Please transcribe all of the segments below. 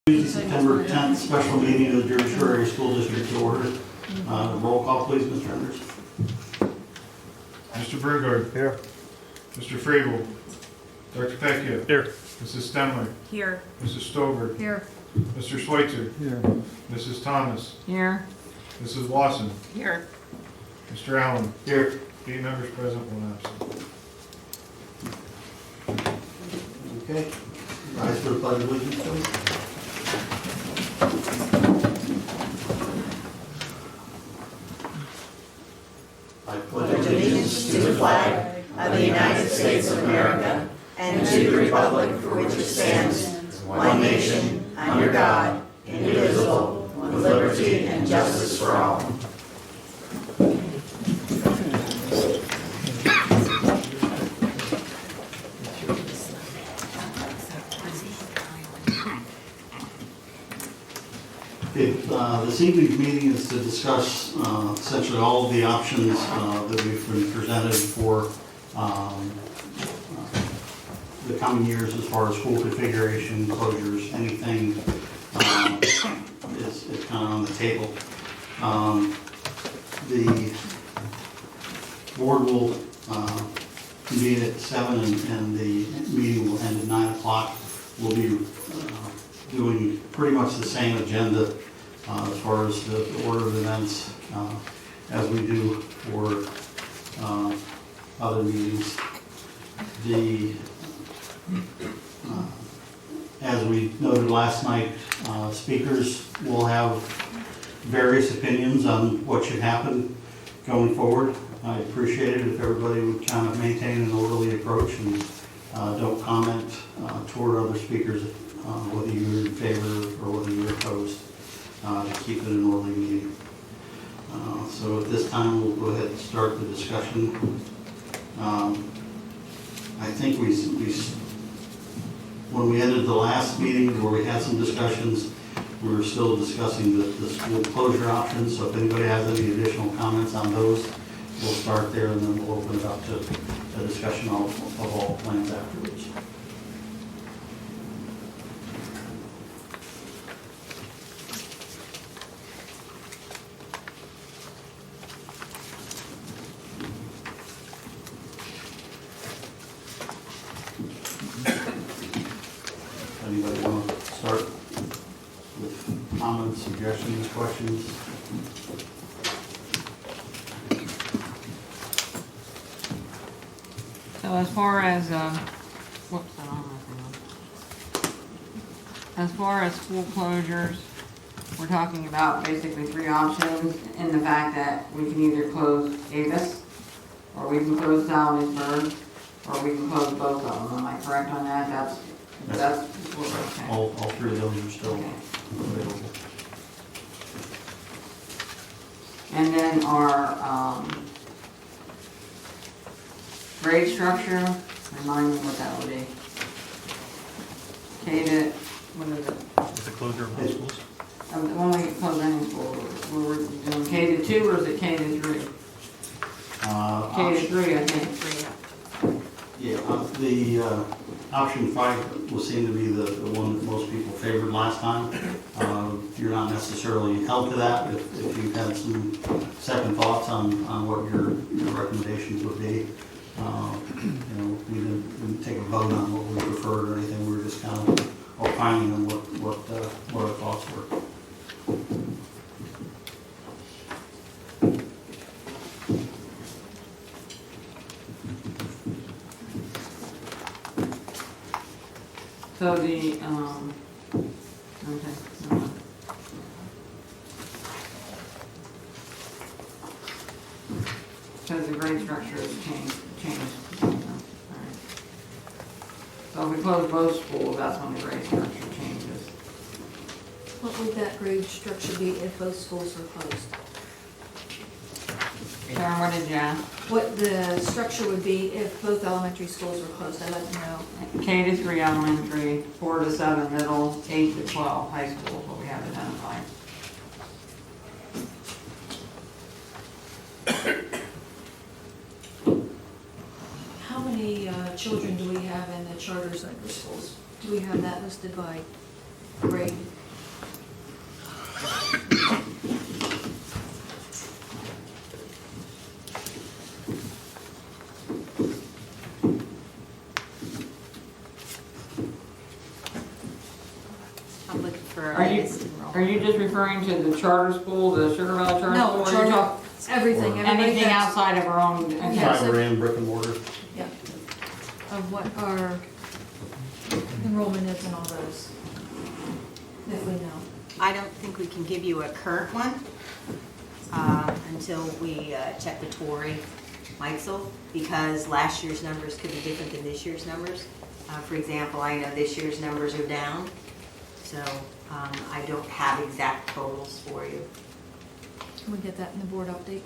September 10th special meeting of the Jersey Shore Area School District to order. Roll call, please, Mr. Enders. Mr. Burgard. Here. Mr. Frable. Dr. Pecchio. Here. Mrs. Stemler. Here. Mrs. Stover. Here. Mr. Schweitzer. Here. Mrs. Thomas. Here. Mrs. Lawson. Here. Mr. Allen. Here. 8 members present, 1 absent. Okay. Rise for the pledge of allegiance, please. I pledge allegiance to the flag of the United States of America and to the republic for which it stands, one nation, under God, indivisible, with liberty and justice for all. Okay, this evening's meeting is to discuss essentially all of the options that we've been presented for the coming years as far as school configuration, closures, anything is kind of on the table. The board will convene at 7 and the meeting will end at 9 o'clock. We'll be doing pretty much the same agenda as far as the order of events as we do for other meetings. As we noted last night, speakers will have various opinions on what should happen going forward. I appreciate it if everybody would kind of maintain an orderly approach and don't comment toward other speakers, whether you're in favor or whether you're opposed, to keep it an orderly meeting. So at this time, we'll go ahead and start the discussion. I think when we ended the last meeting where we had some discussions, we were still discussing the school closure options. So if anybody has any additional comments on those, we'll start there and then we'll open it up to a discussion of all plans afterwards. Anybody want to start with comments, suggestions, questions? So as far as, as far as school closures, we're talking about basically 3 options in the fact that we can either close Avis, or we can close Salisbury, or we can close both of them. Am I correct on that? That's okay. All 3 of those are still Okay. available. And then our grade structure, remind me what that would be. K to, what is it? Is the closure of high schools? When we close any school, we're doing K to 2 or is it K to 3? K to 3, I think. Yeah, the option 5 will seem to be the one that most people favored last time. You're not necessarily held to that. If you've had some second thoughts on what your recommendations would be, we didn't take a vote on what we preferred or anything. We were just kind of opining on what our thoughts were. So the, okay. Because the grade structure has changed. Alright. So if we close both schools, that's when the grade structure changes. What would that grade structure be if both schools were closed? Karen, what did you ask? What the structure would be if both elementary schools were closed? I'd like to know. K to 3 elementary, 4 to 7 middle, 8 to 12 high school is what we have identified. How many children do we have in the charter center schools? Do we have that listed by grade? Are you just referring to the charter school, the Sugar Valley Charter No, School? Or charter- you talk Everything, everybody anything that's, outside of our own? Okay. Yeah. Cyber and brick and mortar. yeah, of what our enrollment is and all those, if we know. I don't think we can give you a current one until we check with Tori Meitzel, because last year's numbers could be different than this year's numbers. For example, I know this year's numbers are down, so I don't have exact totals for you. Can we get that in the board update?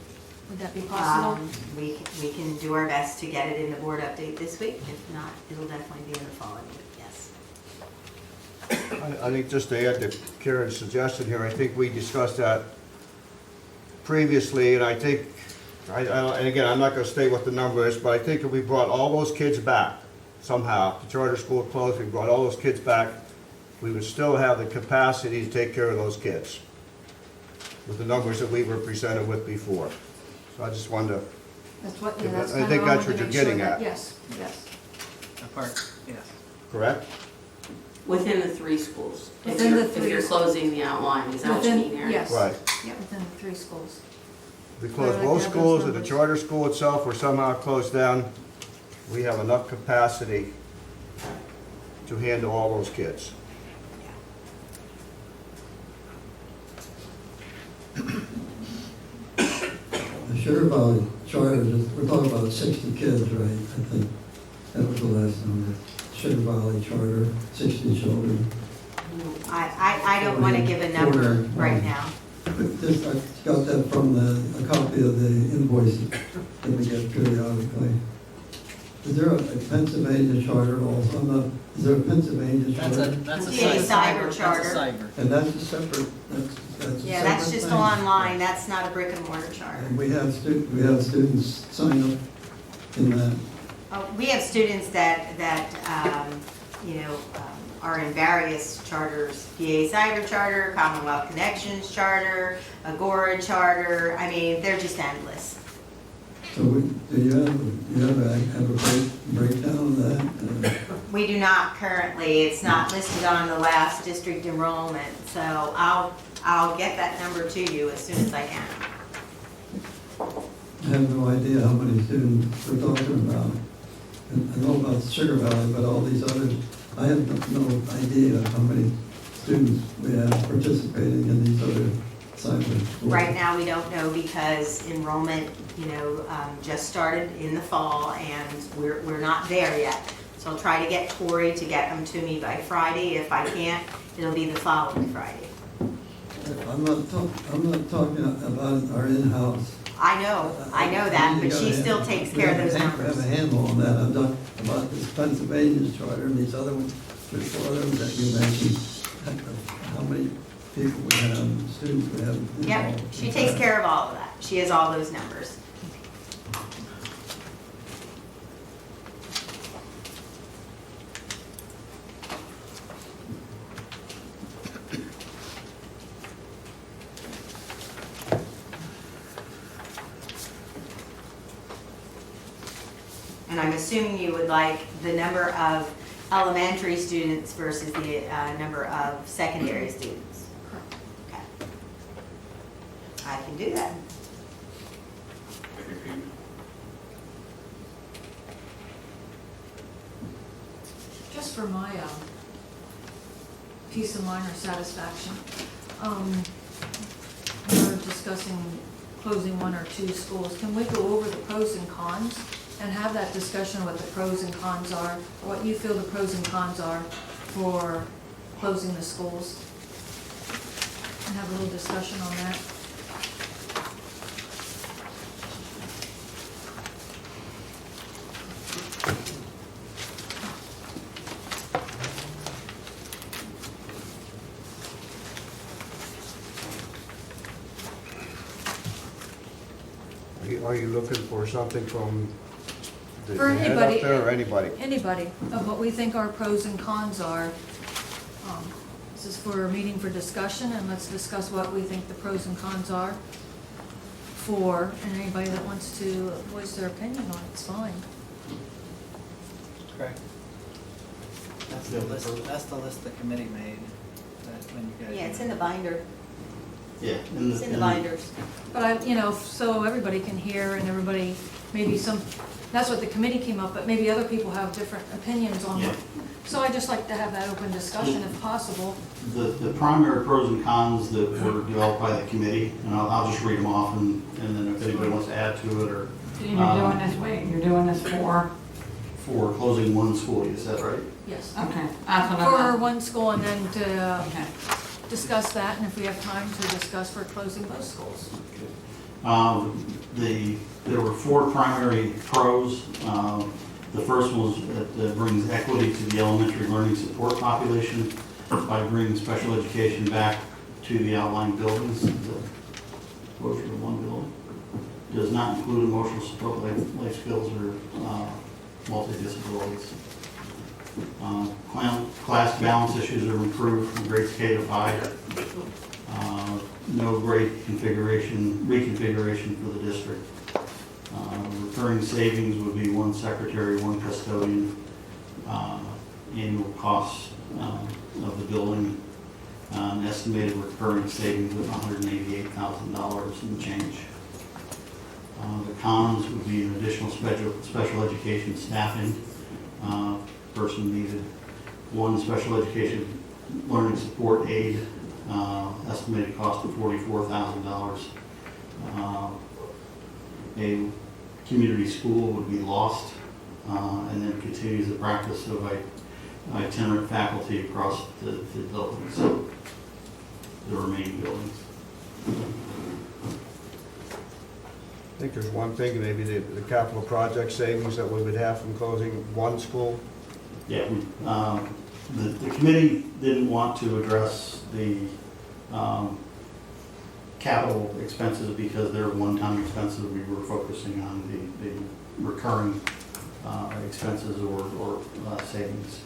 Would that be possible? We can do our best to get it in the board update this week. If not, it'll definitely be in the following week, yes. I think just to add to Karen's suggestion here, I think we discussed that previously, and I think, and again, I'm not gonna state what the number is, but I think if we brought all those kids back somehow, the charter school closed, we brought all those kids back, we would still have the capacity to take care of those kids with the numbers that we were presented with before. So I just wanted to, That's what, I yeah, that's think kind of, I that's wanted what to you're make sure getting that, at. yes, yes. Apart, yes. correct? Within the 3 schools. Within the If three you're schools. closing the outline, is that what you Within- mean, Aaron? yes. Right. Yeah, within the 3 schools. We close I'd like both to have those schools, or the numbers. charter school itself were somehow closed down, we have enough capacity to handle all those kids. The Sugar Valley Charter, we're talking about 60 kids, right? I think that was the last number. Sugar Valley Charter, 60 children. I don't want to give a number right now. But this, I got that from a copy of the invoice that we get periodically. Is there a Pennsylvania charter also? Is there a Pennsylvania charter? That's a Yeah, cyber That's charter. a cyber. And that's a separate, that's a Yeah, that's separate just thing. online, that's not a brick and mortar charter. And we have students sign up in that. We have students that are in various charters, PA Cyber Charter, Commonwealth Connections Charter, Agora Charter, I mean, they're just endless. So do you have a breakdown of that? We do not currently, it's not listed on the last district enrollment, so I'll get that number to you as soon as I can. I have no idea how many students we're talking about. And I know about Sugar Valley, but all these others, I have no idea how many students we have participating in these other cyber schools. Right now, we don't know because enrollment, just started in the fall and we're not there yet. So I'll try to get Tori to get them to me by Friday. If I can't, it'll be the following Friday. I'm not talking about our in-house. I know that, but she still takes care of those We have numbers. a handle on that. I'm talking about this Pennsylvania charter and these other ones, before them that you mentioned. How many people we have, students we have involved. Yep, she takes care of all of that. She has all those numbers. And I'm assuming you would like the number of elementary students versus the number of secondary students. Okay. I can do that. Just for my peace of mind or satisfaction, we're discussing closing 1 or 2 schools. Can we go over the pros and cons and have that discussion, what the pros and cons are, what you feel the pros and cons are for closing the schools? And have a little discussion on that. Are you looking for something from the For head anybody. up there, or anybody? Anybody, of what we think our pros and cons are. This is for a meeting for discussion, and let's discuss what we think the pros and cons are for, and anybody that wants to voice their opinion on it's fine. Correct. That's the list the committee made. when you guys. Yeah, it's in the binder. Yeah. It's in the binders. But so everybody can hear and everybody, maybe that's what the committee came up, but maybe other people have different opinions on Yeah. it. So I just like to have that open discussion if possible. The primary pros and cons that were developed by the committee, and I'll just read them off, and then if anybody wants to add to it, or You're doing this, you're doing this for, closing one school, you said, right? Yes. okay, that's what For I'm, one school and then to okay. discuss that, and if we have time to discuss for closing both schools. There were 4 primary pros. The first one was that it brings equity to the elementary learning support population by bringing special education back to the outlying buildings. The closure of one building does not include emotional support, life skills, or multi-disabilities. Class balance issues are improved from grades K to 5. No grade reconfiguration for the district. Recurring savings would be 1 secretary, 1 custodian. Annual costs of the building, an estimated recurring savings of $188,000 and change. The cons would be an additional special education staffing. Person needed 1 special education learning support aide, estimated cost of $44,000. A community school would be lost, and then continues the practice of itinerant faculty across the buildings, the remaining buildings. I think there's one thing, maybe the capital project savings that we would have from closing one school. Yeah, the committee didn't want to address the capital expenses because they're one-time expenses. We were focusing on the recurring expenses or savings.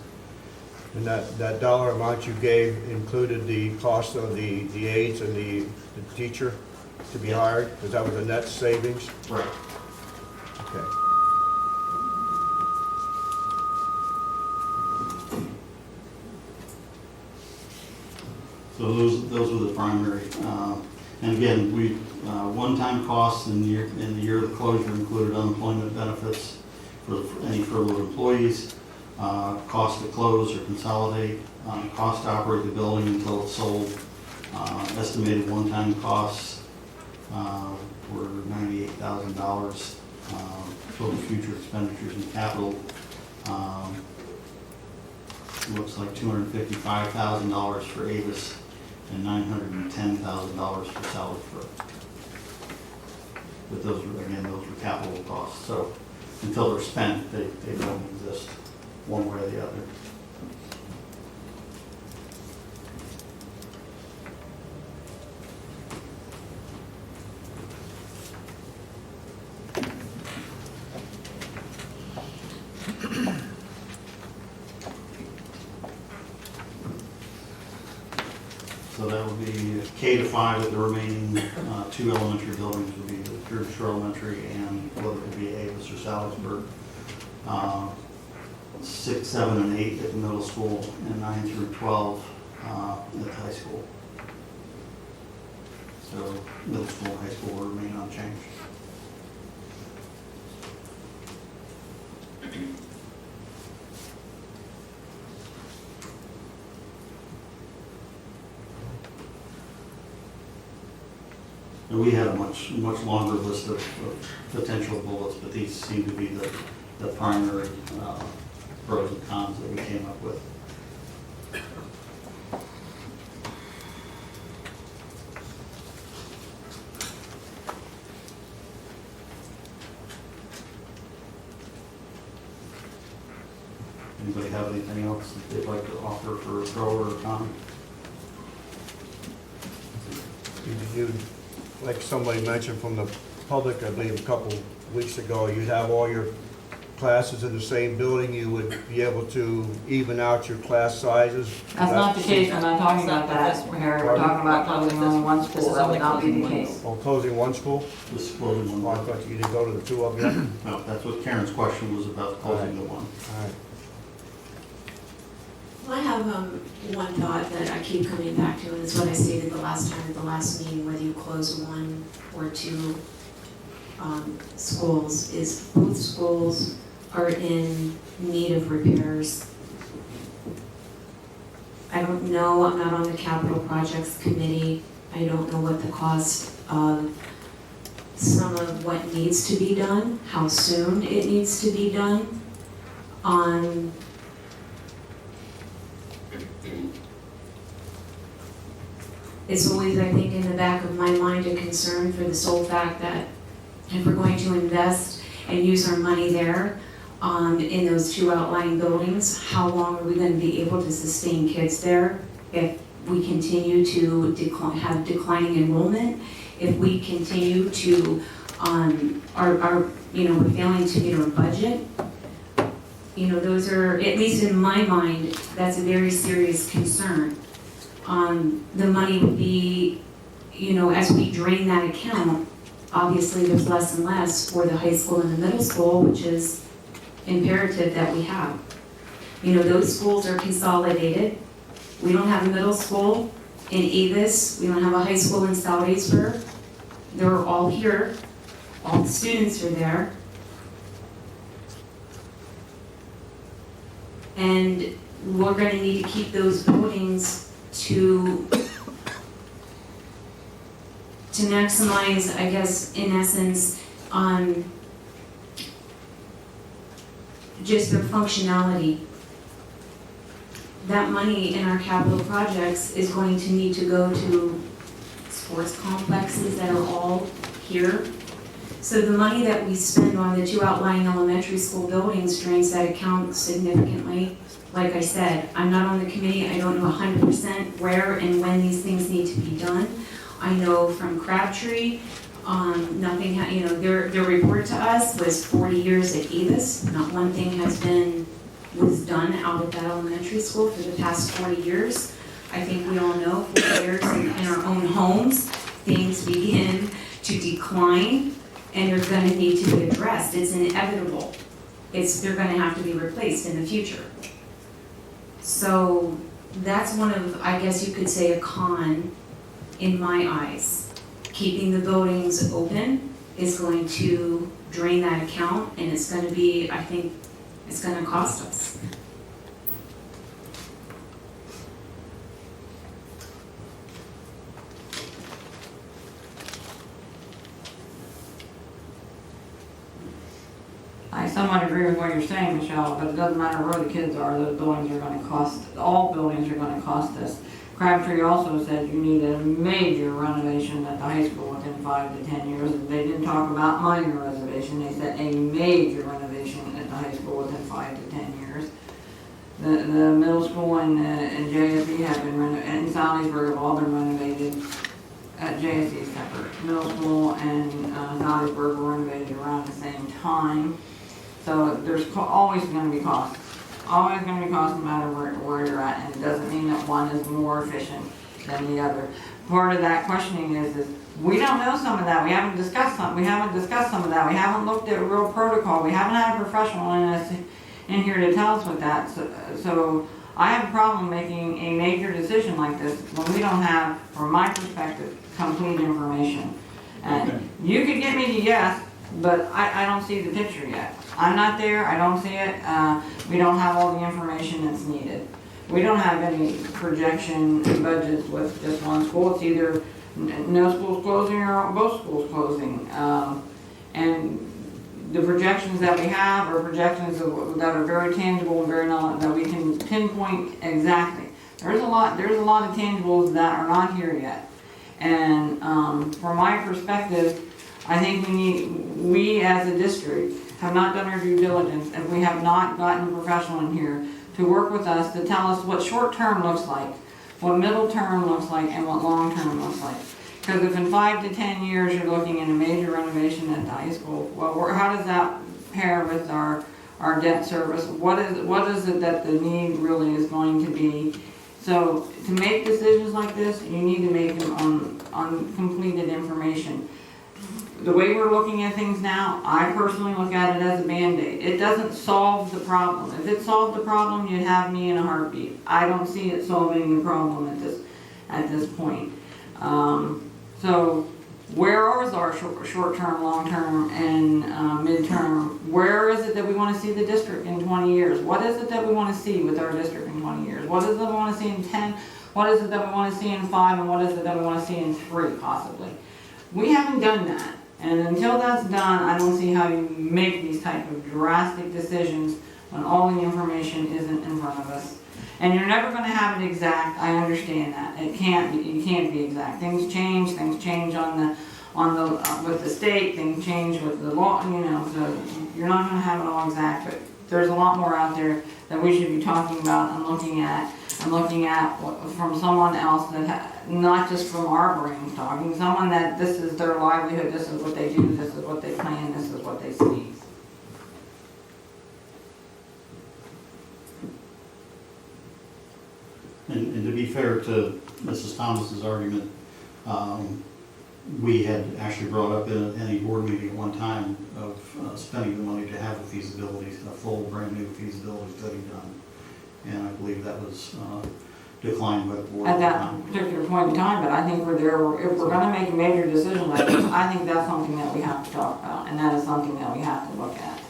And that dollar amount you gave included the cost of the aides and the teacher to be hired, because that was a net savings? Right. Okay. So those were the primary. And again, one-time costs in the year of the closure included unemployment benefits for any furloughed employees, cost to close or consolidate, cost to operate the building until it's sold, estimated one-time costs were $98,000. Total future expenditures in capital looks like $255,000 for Avis and $910,000 for Salisbury. But those were capital costs. So until they're spent, they don't exist one way or the other. So that would be K to 5 at the remaining 2 elementary buildings would be the Church Elementary and whether it be Avis or Salisbury. 6, 7, and 8 at the middle school, and 9 through 12 at the high school. So middle school and high school will remain unchanged. And we had a much longer list of potential bullets, but these seem to be the primary pros and cons that we came up with. Anybody have anything else that they'd like to offer for a pro or a con? You, like somebody mentioned from the public, I believe a couple weeks ago, you'd have all your classes in the same building, you would be able to even out your class sizes. That's not the case, we're not talking about that, we're talking about closing only one school, that would not be the case. Oh, closing one school? This is closing Oh, I one. thought you didn't go to the 2 of them. No, that's what Karen's question was about, closing the one. All right. Well, I have one thought that I keep coming back to, and it's what I stated the last time at the last meeting, whether you close one or two schools, is both schools are in need of repairs. I don't know, I'm not on the capital projects committee. I don't know what the cost of some of what needs to be done, how soon it needs to be done. It's always, I think, in the back of my mind a concern for the sole fact that if we're going to invest and use our money there in those two outlying buildings, how long are we going to be able to sustain kids there if we continue to have declining enrollment, if we continue to we're failing to meet our budget? Those are, at least in my mind, that's a very serious concern. The money would be, as we drain that account, obviously there's less and less for the high school and the middle school, which is imperative that we have. Those schools are consolidated. We don't have a middle school in Avis. We don't have a high school in Southeastburg. They're all here. All the students are there. And we're going to need to keep those buildings to maximize, I guess, in essence, just their functionality. That money in our capital projects is going to need to go to sports complexes that are all here. So the money that we spend on the two outlying elementary school buildings drains that account significantly. Like I said, I'm not on the committee. I don't know 100% where and when these things need to be done. I know from Crabtree, nothing, their report to us was 40 years at Avis. Not one thing was done out of that elementary school for the past 40 years. I think we all know 40 years in our own homes, things begin to decline and they're going to need to be addressed. It's inevitable. They're going to have to be replaced in the future. So that's one of, I guess you could say, a con in my eyes. Keeping the buildings open is going to drain that account, and it's going to be, I think, it's going to cost us. I somewhat agree with what you're saying, Michelle, but it doesn't matter where the kids are, those buildings are going to cost, all buildings are going to cost us. Crabtree also said you need a major renovation at the high school within 5 to 10 years. They didn't talk about minor renovation, they said a major renovation at the high school within 5 to 10 years. The middle school and JSASD have been renovated, and Southeastburg have all been renovated. At JSASD separate. Middle school and Southeastburg were renovated around the same time. So there's always going to be costs. Always going to be costs no matter where you're at, and it doesn't mean that one is more efficient than the other. Part of that questioning is we don't know some of that. We haven't discussed some of that. We haven't looked at a real protocol. We haven't had a professional in here to tell us what that. So I have a problem making a major decision like this when we don't have, from my perspective, complete information. And you could get me to yes, but I don't see the picture yet. I'm not there, I don't see it. We don't have all the information that's needed. We don't have any projection budgets with just one school. It's either no schools closing or both schools closing. And the projections that we have are projections that are very tangible and very that we can pinpoint exactly. There's a lot of tangibles that are not here yet. And from my perspective, I think we as a district have not done our due diligence, and we have not gotten a professional in here to work with us to tell us what short term looks like, what middle term looks like, and what long term looks like. Because if in 5 to 10 years you're looking at a major renovation at the high school, well, how does that pair with our debt service? What is it that the need really is going to be? So to make decisions like this, you need to make them on completed information. the way we're looking at things now, I personally look at it as a Band-Aid. It doesn't solve the problem. If it solved the problem, you'd have me in a heartbeat. I don't see it solving the problem at this point. So where is our short-term, long-term, and midterm? Where is it that we want to see the district in 20 years? What is it that we want to see with our district in 20 years? What is it that we want to see in 10? What is it that we want to see in 5? And what is it that we want to see in 3, possibly? We haven't done that. And until that's done, I don't see how you make these type of drastic decisions when all the information isn't in front of us. And you're never going to have it exact. I understand that. It can't be. You can't be exact. Things change. Things change with the state. Things change with the law. You know, so you're not going to have it all exact. But there's a lot more out there that we should be talking about and looking at. And looking at from someone else that not just from our brains talking. Someone that this is their livelihood. This is what they do. This is what they plan. This is what they see. And to be fair to Mrs. Thomas's argument, we had actually brought up in any board meeting at one time of spending the money to have a full brand new feasibility study done. And I believe that was declined by the board. At that particular point in time, but I think we're there, if we're gonna make a major decision like this, I think that's something that we have to talk about, and that is something that we have to look at.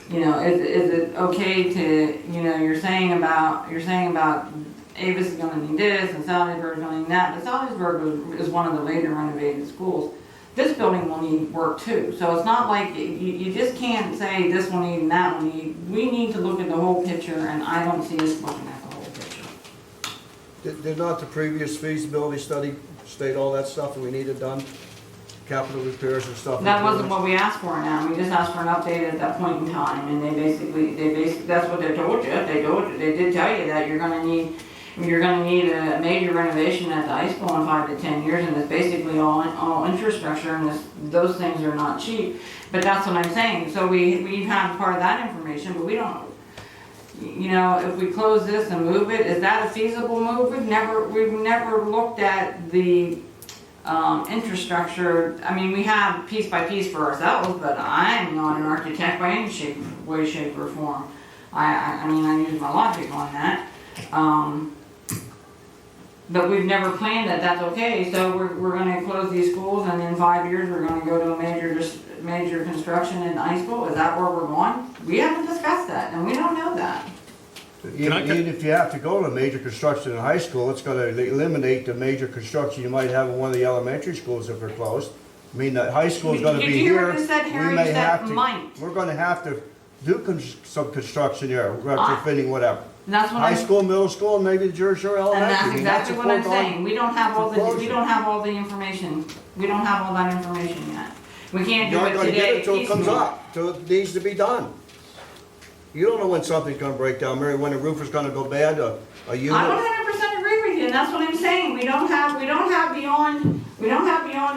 You know, is it okay to, you know, you're saying about Avis is gonna need this, and Salisbury is gonna need that, but Salisbury is one of the later renovated schools. This building will need work too, so it's not like, you just can't say this one need and that one need. We need to look at the whole picture, and I don't see us looking at the whole picture. Did not the previous feasibility study state all that stuff that we needed done? Capital repairs and stuff? That wasn't what we asked for now, we just asked for an update at that point in time, and they basically, that's what they told you, they did tell you that you're gonna need a major renovation at the high school in 5 to 10 years, and it's basically all infrastructure, and those things are not cheap. But that's what I'm saying, so we've had part of that information, but we don't, you know, if we close this and move it, is that a feasible move? We've never looked at the infrastructure. I mean, we have piece by piece for ourselves, but I'm not an architect by any way, shape, or form. I mean, I use my logic on that. But we've never planned that that's okay, so we're gonna close these schools, and in 5 years, we're gonna go to a major construction in high school. Is that where we're going? We haven't discussed that, and we don't know that. Even if you have to go to major construction in high school, it's gonna eliminate the major construction you might have in one of the elementary schools if they're closed. I mean, the high school's gonna be Did you hear here. what you said, Harry? We You may said have to. might. We're gonna have to do some construction here, retrofitting, whatever. That's what High school, middle school, and maybe the Jersey Elementary. And that's exactly what I'm foregone- saying. We don't have all foreclosure. we don't have all the information. We don't have all that information yet. We can't do You're not it gonna get today. it till it comes piecemeal. up, till it needs to be done. You don't know when something's gonna break down, Mary, when the roof is gonna go bad, a I unit. 100% agree with you, and that's what I'm saying. We don't have beyond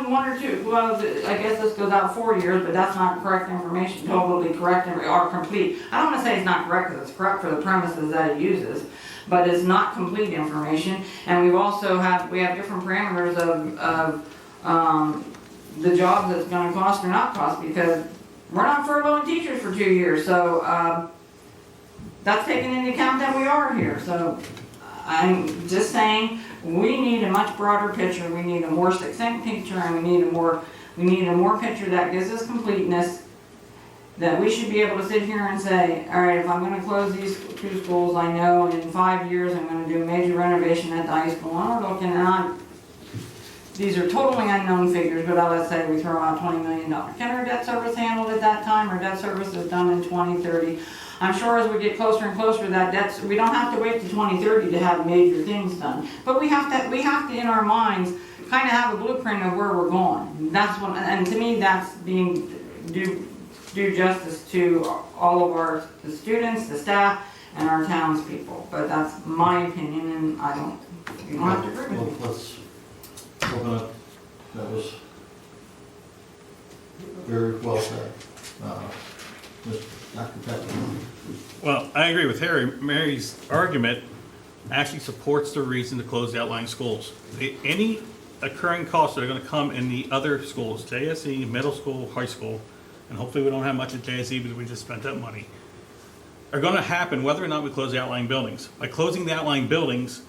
1 or 2. Well, I guess this goes out 4 years, but that's not correct information, totally correct or complete. I don't want to say it's not correct, because it's correct for the premises that it uses, but it's not complete information. And we have different parameters of the job that's going to cost or not cost, because we're not furloughing teachers for 2 years, so that's taken into account that we are here. So I'm just saying, we need a much broader picture. We need a more succinct picture, and we need a more picture that gives us completeness. That we should be able to sit here and say, all right, if I'm going to close these 2 schools, I know in 5 years I'm going to do a major renovation at the high school. And we're looking at, these are totally unknown figures, but let's say we throw out $20 million. Can our debt service handle it at that time? Our debt service is done in 2030. I'm sure as we get closer and closer to that debt, we don't have to wait to 2030 to have major things done. But we have to in our minds kind of have a blueprint of where we're going. That's what, and to me, that's being do justice to all of the students, the staff, and our townspeople. But that's my opinion, and you don't have to agree with me. Well, let's open up. That was very well said. Dr. Pettman. Well, I agree with Harry. Mary's argument actually supports the reason to close the outlying schools. Any occurring costs that are gonna come in the other schools, JSE, middle school, high school, and hopefully we don't have much at JSE because we just spent that money, are gonna happen whether or not we close the outlying buildings. By closing the outlying buildings,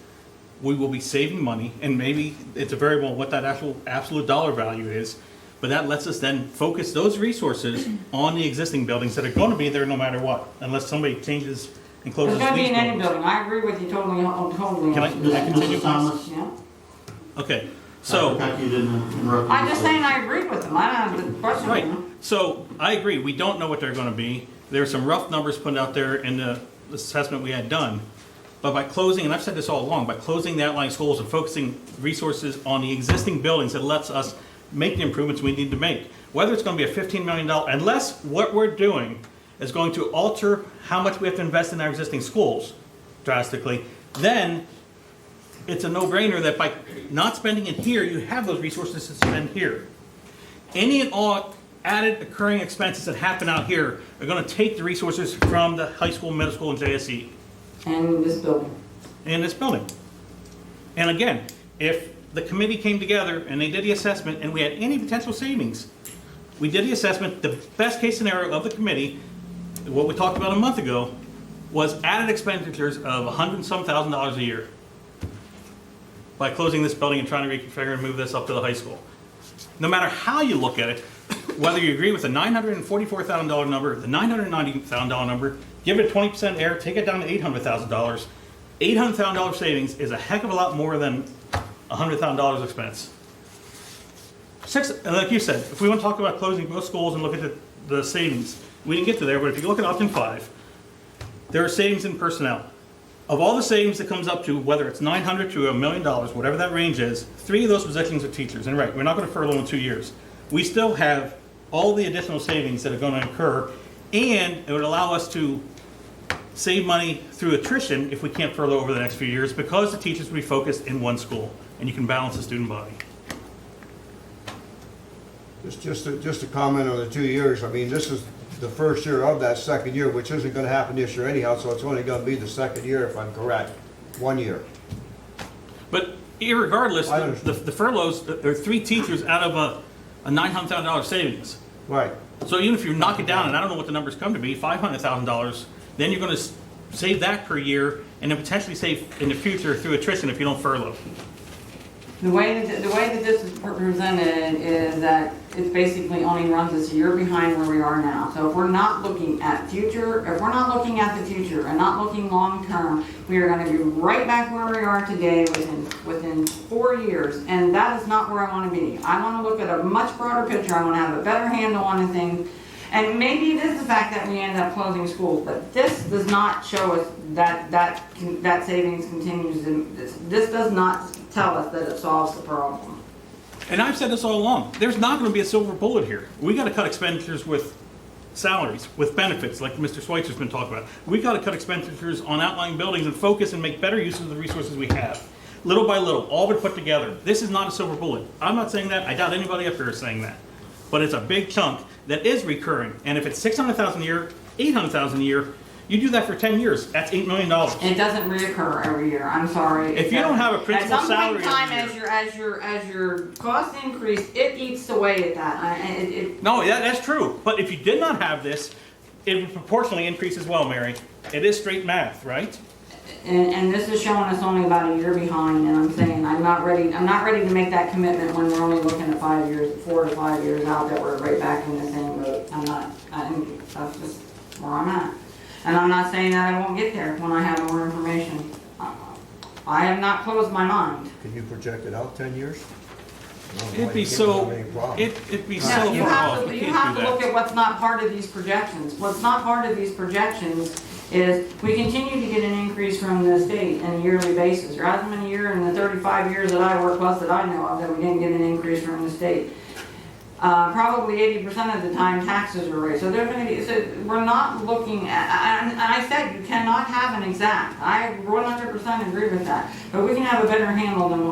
we will be saving money, and maybe it's a variable what that actual absolute dollar value is, but that lets us then focus those resources on the existing buildings that are gonna be there no matter what, unless somebody changes and closes It's gonna be these in any buildings. building, I agree with you totally, totally. Can I continue, Mrs. Thomas, please? Yeah, Okay, I so, forgot you didn't interrupt. I'm just saying I agreed with them, I don't have the question. right, so I agree, we don't know what they're gonna be. There are some rough numbers put out there in the assessment we had done. But by closing, and I've said this all along, by closing the outlying schools and focusing resources on the existing buildings, it lets us make the improvements we need to make. Whether it's gonna be a $15 million, unless what we're doing is going to alter how much we have to invest in our existing schools drastically, then it's a no-brainer that by not spending it here, you have those resources to spend here. Any and all added occurring expenses that happen out here are gonna take the resources from the high school, middle school, and JSE And this building. in this building. And again, if the committee came together and they did the assessment and we had any potential savings, we did the assessment, the best case scenario of the committee, what we talked about a month ago, was added expenditures of $100-some thousand a year by closing this building and trying to reconfigure and move this up to the high school. No matter how you look at it, whether you agree with the $944,000 number, the $990,000 number, give it 20% air, take it down to $800,000. $800,000 savings is a heck of a lot more than $100,000 expense. Like you said, if we want to talk about closing both schools and look at the savings, we didn't get to there, but if you look at option 5, there are savings in personnel. Of all the savings that comes up to, whether it's $900,000 to $1 million, whatever that range is, 3 of those positions are teachers. And right, we're not going to furlough in 2 years. We still have all the additional savings that are going to occur, and it would allow us to save money through attrition if we can't furlough over the next few years, because the teachers will be focused in one school, and you can balance the student body. Just a comment on the 2 years. I mean, this is the first year of that second year, which isn't gonna happen this year anyhow, so it's only gonna be the second year if I'm correct. 1 year. But irregardless, I understand. the furloughs, there are 3 teachers out of a $900,000 savings. Right. So even if you knock it down, and I don't know what the numbers come to be, $500,000, then you're going to save that per year, and then potentially save in the future through attrition if you don't furlough. The way that this is presented is that it basically only runs us a year behind where we are now. So if we're not looking at future, if we're not looking at the future and not looking long-term, we are gonna be right back where we are today within 4 years. And that is not where I wanna be. I wanna look at a much broader picture. I wanna have a better handle on the things. And maybe it is the fact that we end up closing schools, but this does not show us that savings continues. This does not tell us that it solves the problem. And I've said this all along, there's not going to be a silver bullet here. We got to cut expenditures with salaries, with benefits, like Mr. Schweitzer's been talking about. We got to cut expenditures on outlying buildings and focus and make better use of the resources we have. Little by little, all but put together. This is not a silver bullet. I'm not saying that. I doubt anybody up here is saying that. But it's a big chunk that is recurring. And if it's $600,000 a year, $800,000 a year, you do that for 10 years, that's $8 million. It doesn't reoccur every year, I'm sorry. If you don't have a principal salary At some point in every time, as your costs increase, it eats away at that. No, that's true. But if you did not have this, it would proportionally increase as well, Mary. It is straight math, right? And this is showing us only about a year behind, and I'm saying, I'm not ready to make that commitment when we're only looking at 5 years, 4 to 5 years out, that we're right back in the same boat. That's just where I'm at. And I'm not saying that I won't get there when I have more information. I have not closed my mind. Can you project it out 10 years? It'd be so, it'd be so You far off. have We to, you can't have do to look that. at what's not part of these projections. What's not part of these projections is we continue to get an increase from the state on a yearly basis. There hasn't been a year in the 35 years that I work, plus that I know of, that we didn't get an increase from the state. Probably 80% of the time taxes are raised. So they're going to be, so we're not looking at, and I said you cannot have an exact. I 100% agree with that. But we can have a better handle than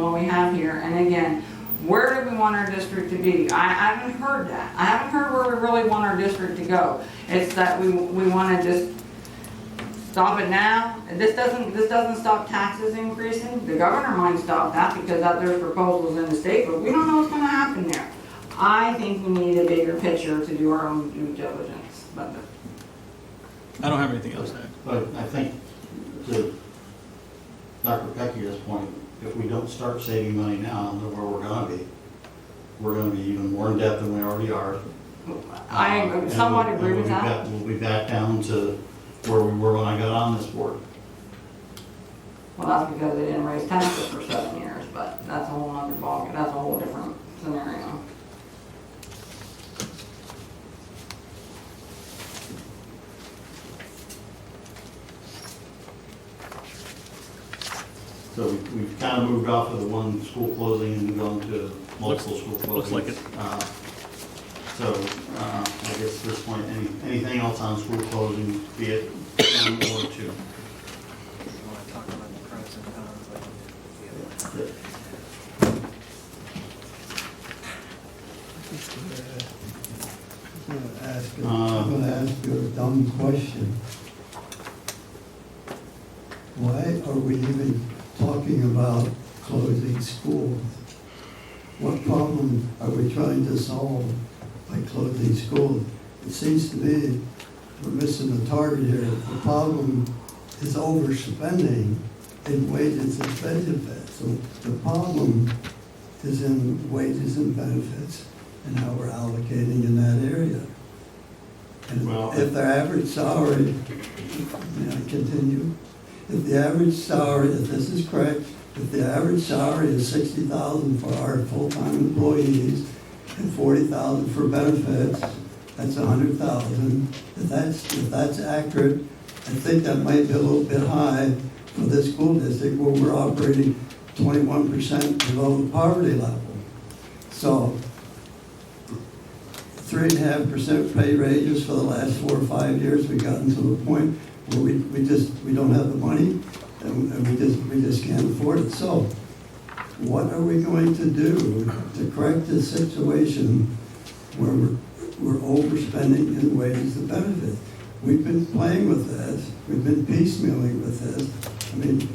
what we have here. And again, where do we want our district to be? I haven't heard that. I haven't heard where we really want our district to go. It's that we want to just stop it now. This doesn't stop taxes increasing. The governor might stop that because there's proposals in the state, but we don't know what's gonna happen there. I think we need a bigger picture to do our own due diligence, but I don't have anything else to add. But I think to Dr. Peckia's point, if we don't start saving money now, then where we're gonna be even more in debt than we already are. I And somewhat we'll- agree with and that. We'll be back down to where we were when I got on this board. Well, that's because they didn't raise taxes for 7 years, but that's a whole other ballgame, that's a whole different scenario. So we've kind of moved off of the one school closing and gone to multiple school closings. Looks like it. So, I guess at this point, anything else on school closing, be it one or two? You want to talk about the pros and cons, like, yeah. I'm gonna ask you a dumb question. Why are we even talking about closing schools? What problem are we trying to solve by closing schools? It seems to me we're missing the target here. The problem is overspending in wages and benefits. So the problem is in wages and benefits and how we're allocating in that area. And Well- if their average salary, may I continue? If the average salary, if this is correct, if the average salary is $60,000 for our full-time employees and $40,000 for benefits, that's $100,000. If that's accurate, I think that might be a little bit high for this school district where we're operating 21% below the poverty level. So 3.5% pay raises for the last 4 or 5 years. We've gotten to the point where we don't have the money and we just can't afford it. So what are we going to do to correct this situation where we're overspending in wages and benefits? We've been playing with this. We've been piecemealing with this. I mean,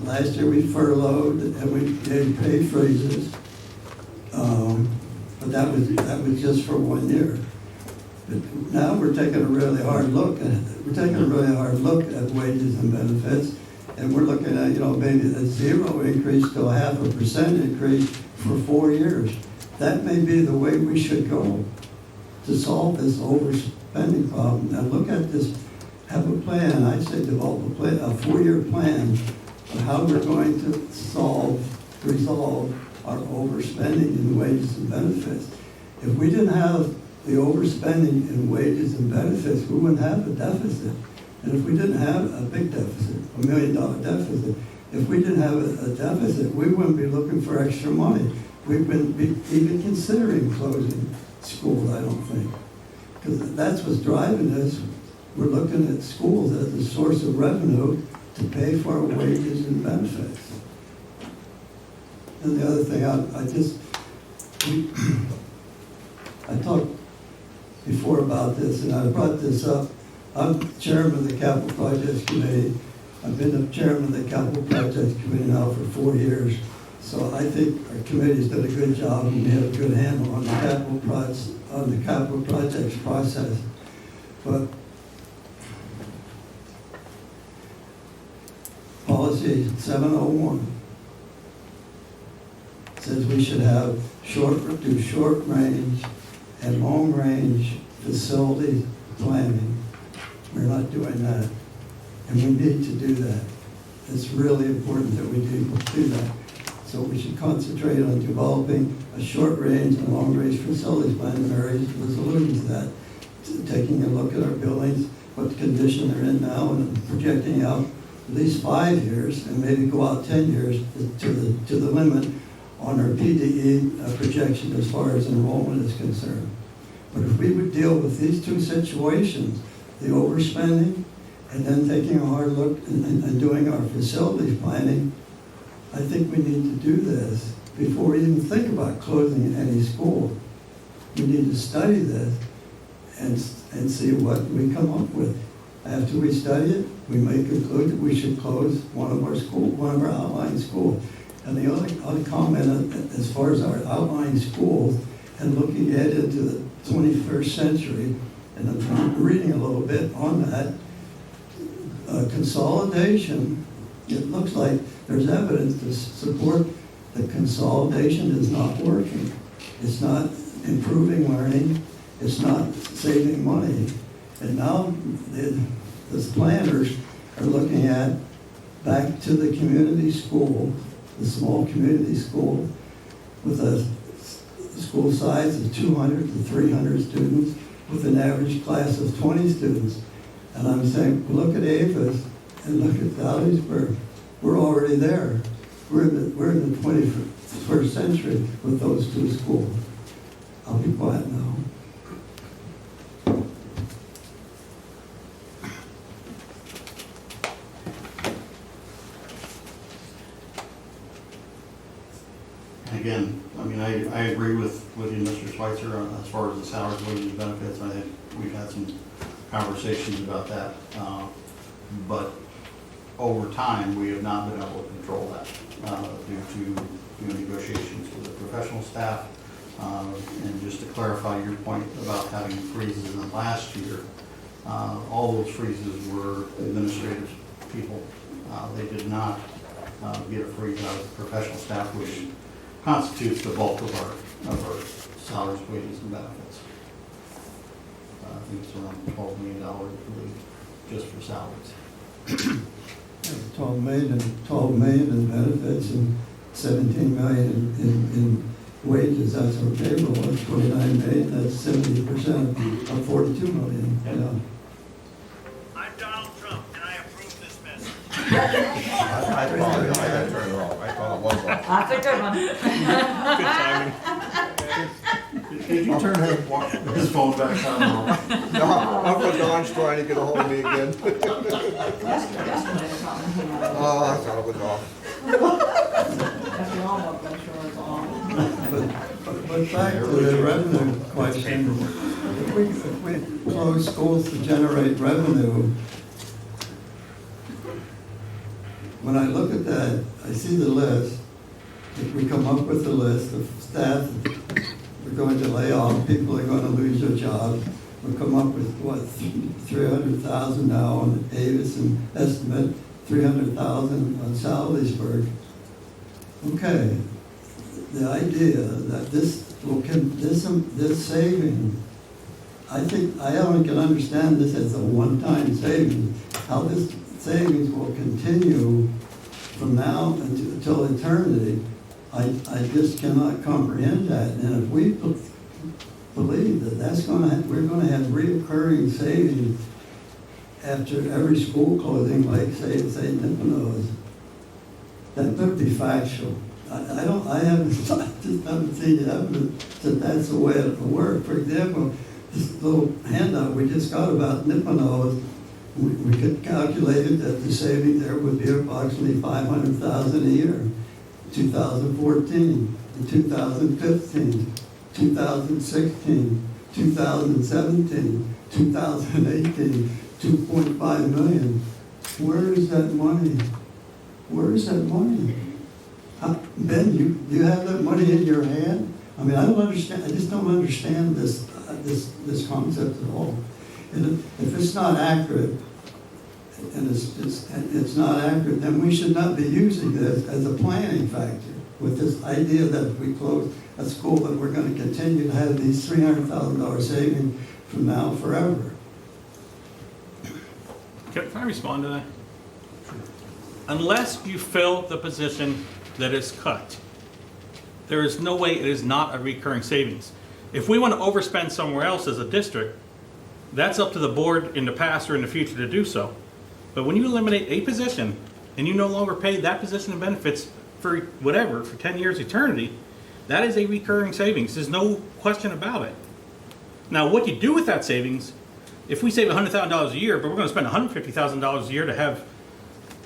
last year we furloughed and we gave pay freezes. But that was just for 1 year. But now we're taking a really hard look at at wages and benefits, and we're looking at, maybe a 0 increase to a 0.5% increase for 4 years. That may be the way we should go to solve this overspending problem. Now look at this, have a plan, I say develop a plan, a 4-year plan of how we're going to resolve our overspending in wages and benefits. If we didn't have the overspending in wages and benefits, we wouldn't have a deficit. And if we didn't have a big deficit, $1 million deficit, if we didn't have a deficit, we wouldn't be looking for extra money. We wouldn't be even considering closing schools, I don't think. Because that's what's driving this. We're looking at schools as a source of revenue to pay for our wages and benefits. And the other thing, I talked before about this, and I brought this up. I'm chairman of the Capital Projects Committee. I've been the chairman of the Capital Projects Committee now for 4 years. So I think our committee's done a good job, and we have a good handle on the capital projects process. But policy 701 says we should have short range and long range facility planning. We're not doing that, and we need to do that. It's really important that we do that. So we should concentrate on developing a short range and long range facilities plan. Mary was alluding to that, taking a look at our buildings, what condition they're in now, and projecting out at least 5 years and maybe go out 10 years to the limit on our PDE projection as far as enrollment is concerned. But if we would deal with these two situations, the overspending and then taking a hard look and doing our facilities planning, I think we need to do this before we even think about closing any school. We need to study this and see what we come up with. After we study it, we may conclude that we should close one of our outlying schools. And the other comment, as far as our outlying schools, and looking ahead into the 21st century, and I'm reading a little bit on that, consolidation, it looks like there's evidence to support that consolidation is not working. It's not improving learning, it's not saving money. And now the planners are looking at back to the community school, the small community school, with a school size of 200 to 300 students, with an average class of 20 students. And I'm saying, look at Avis and look at Dalliesburg. We're already there. We're in the 21st century with those two schools. I'll be quiet now. Again, I mean, I agree with you, Mr. Schweitzer, as far as the salaries, wages, and benefits. I think we've had some conversations about that. But over time, we have not been able to control that due to negotiations with the professional staff. And just to clarify your point about having freezes in last year, all those freezes were administrative people. They did not get a freeze out of the professional staff, which constitutes the bulk of our salaries, wages, and benefits. I think it's around $12 million, I believe, just for salaries. 12 million in benefits and 17 million in wages. That's our payroll. That's 29 million. That's 70% of 42 million. Yep. Yeah. I'm Donald Trump, and I approve this message. I thought it was off. That's a good one. Good timing. Did you turn his phone back on? No, Uncle Don's trying to get a hold of me again. Oh, I thought it was off. But back to the revenue question, if we close schools to generate revenue, when I look at that, I see the list. If we come up with a list of staff we're going to lay off, people are going to lose their jobs. We'll come up with, what, 300,000 now on Davis and estimate 300,000 on Salisbury. Okay, the idea that this saving, I think I only can understand this as a one-time saving. How this savings will continue from now until eternity, I just cannot comprehend that. And if we believe that we're going to have reoccurring savings after every school closing, like say Nipponos, that could be factual. I just haven't seen evidence that that's the way it will work. For example, this little handout we just got about Nipponos, we could calculate it that the savings there would be approximately $500,000 a year. 2014, 2015, 2016, 2017, 2018, 2.5 million. Where is that money? Where is that money? Ben, you have that money in your hand? I mean, I don't understand. I just don't understand this concept at all. And if it's not accurate, and it's not accurate, then we should not be using this as a planning factor with this idea that if we close a school, that we're going to continue to have these $300,000 savings from now forever. Can I respond to that? Unless you fill the position that is cut, there is no way it is not a recurring savings. If we want to overspend somewhere else as a district, that's up to the board in the past or in the future to do so. But when you eliminate a position and you no longer pay that position of benefits for whatever, for 10 years eternity, that is a recurring savings. There's no question about it. Now, what you do with that savings, if we save $100,000 a year, but we're going to spend $150,000 a year to have,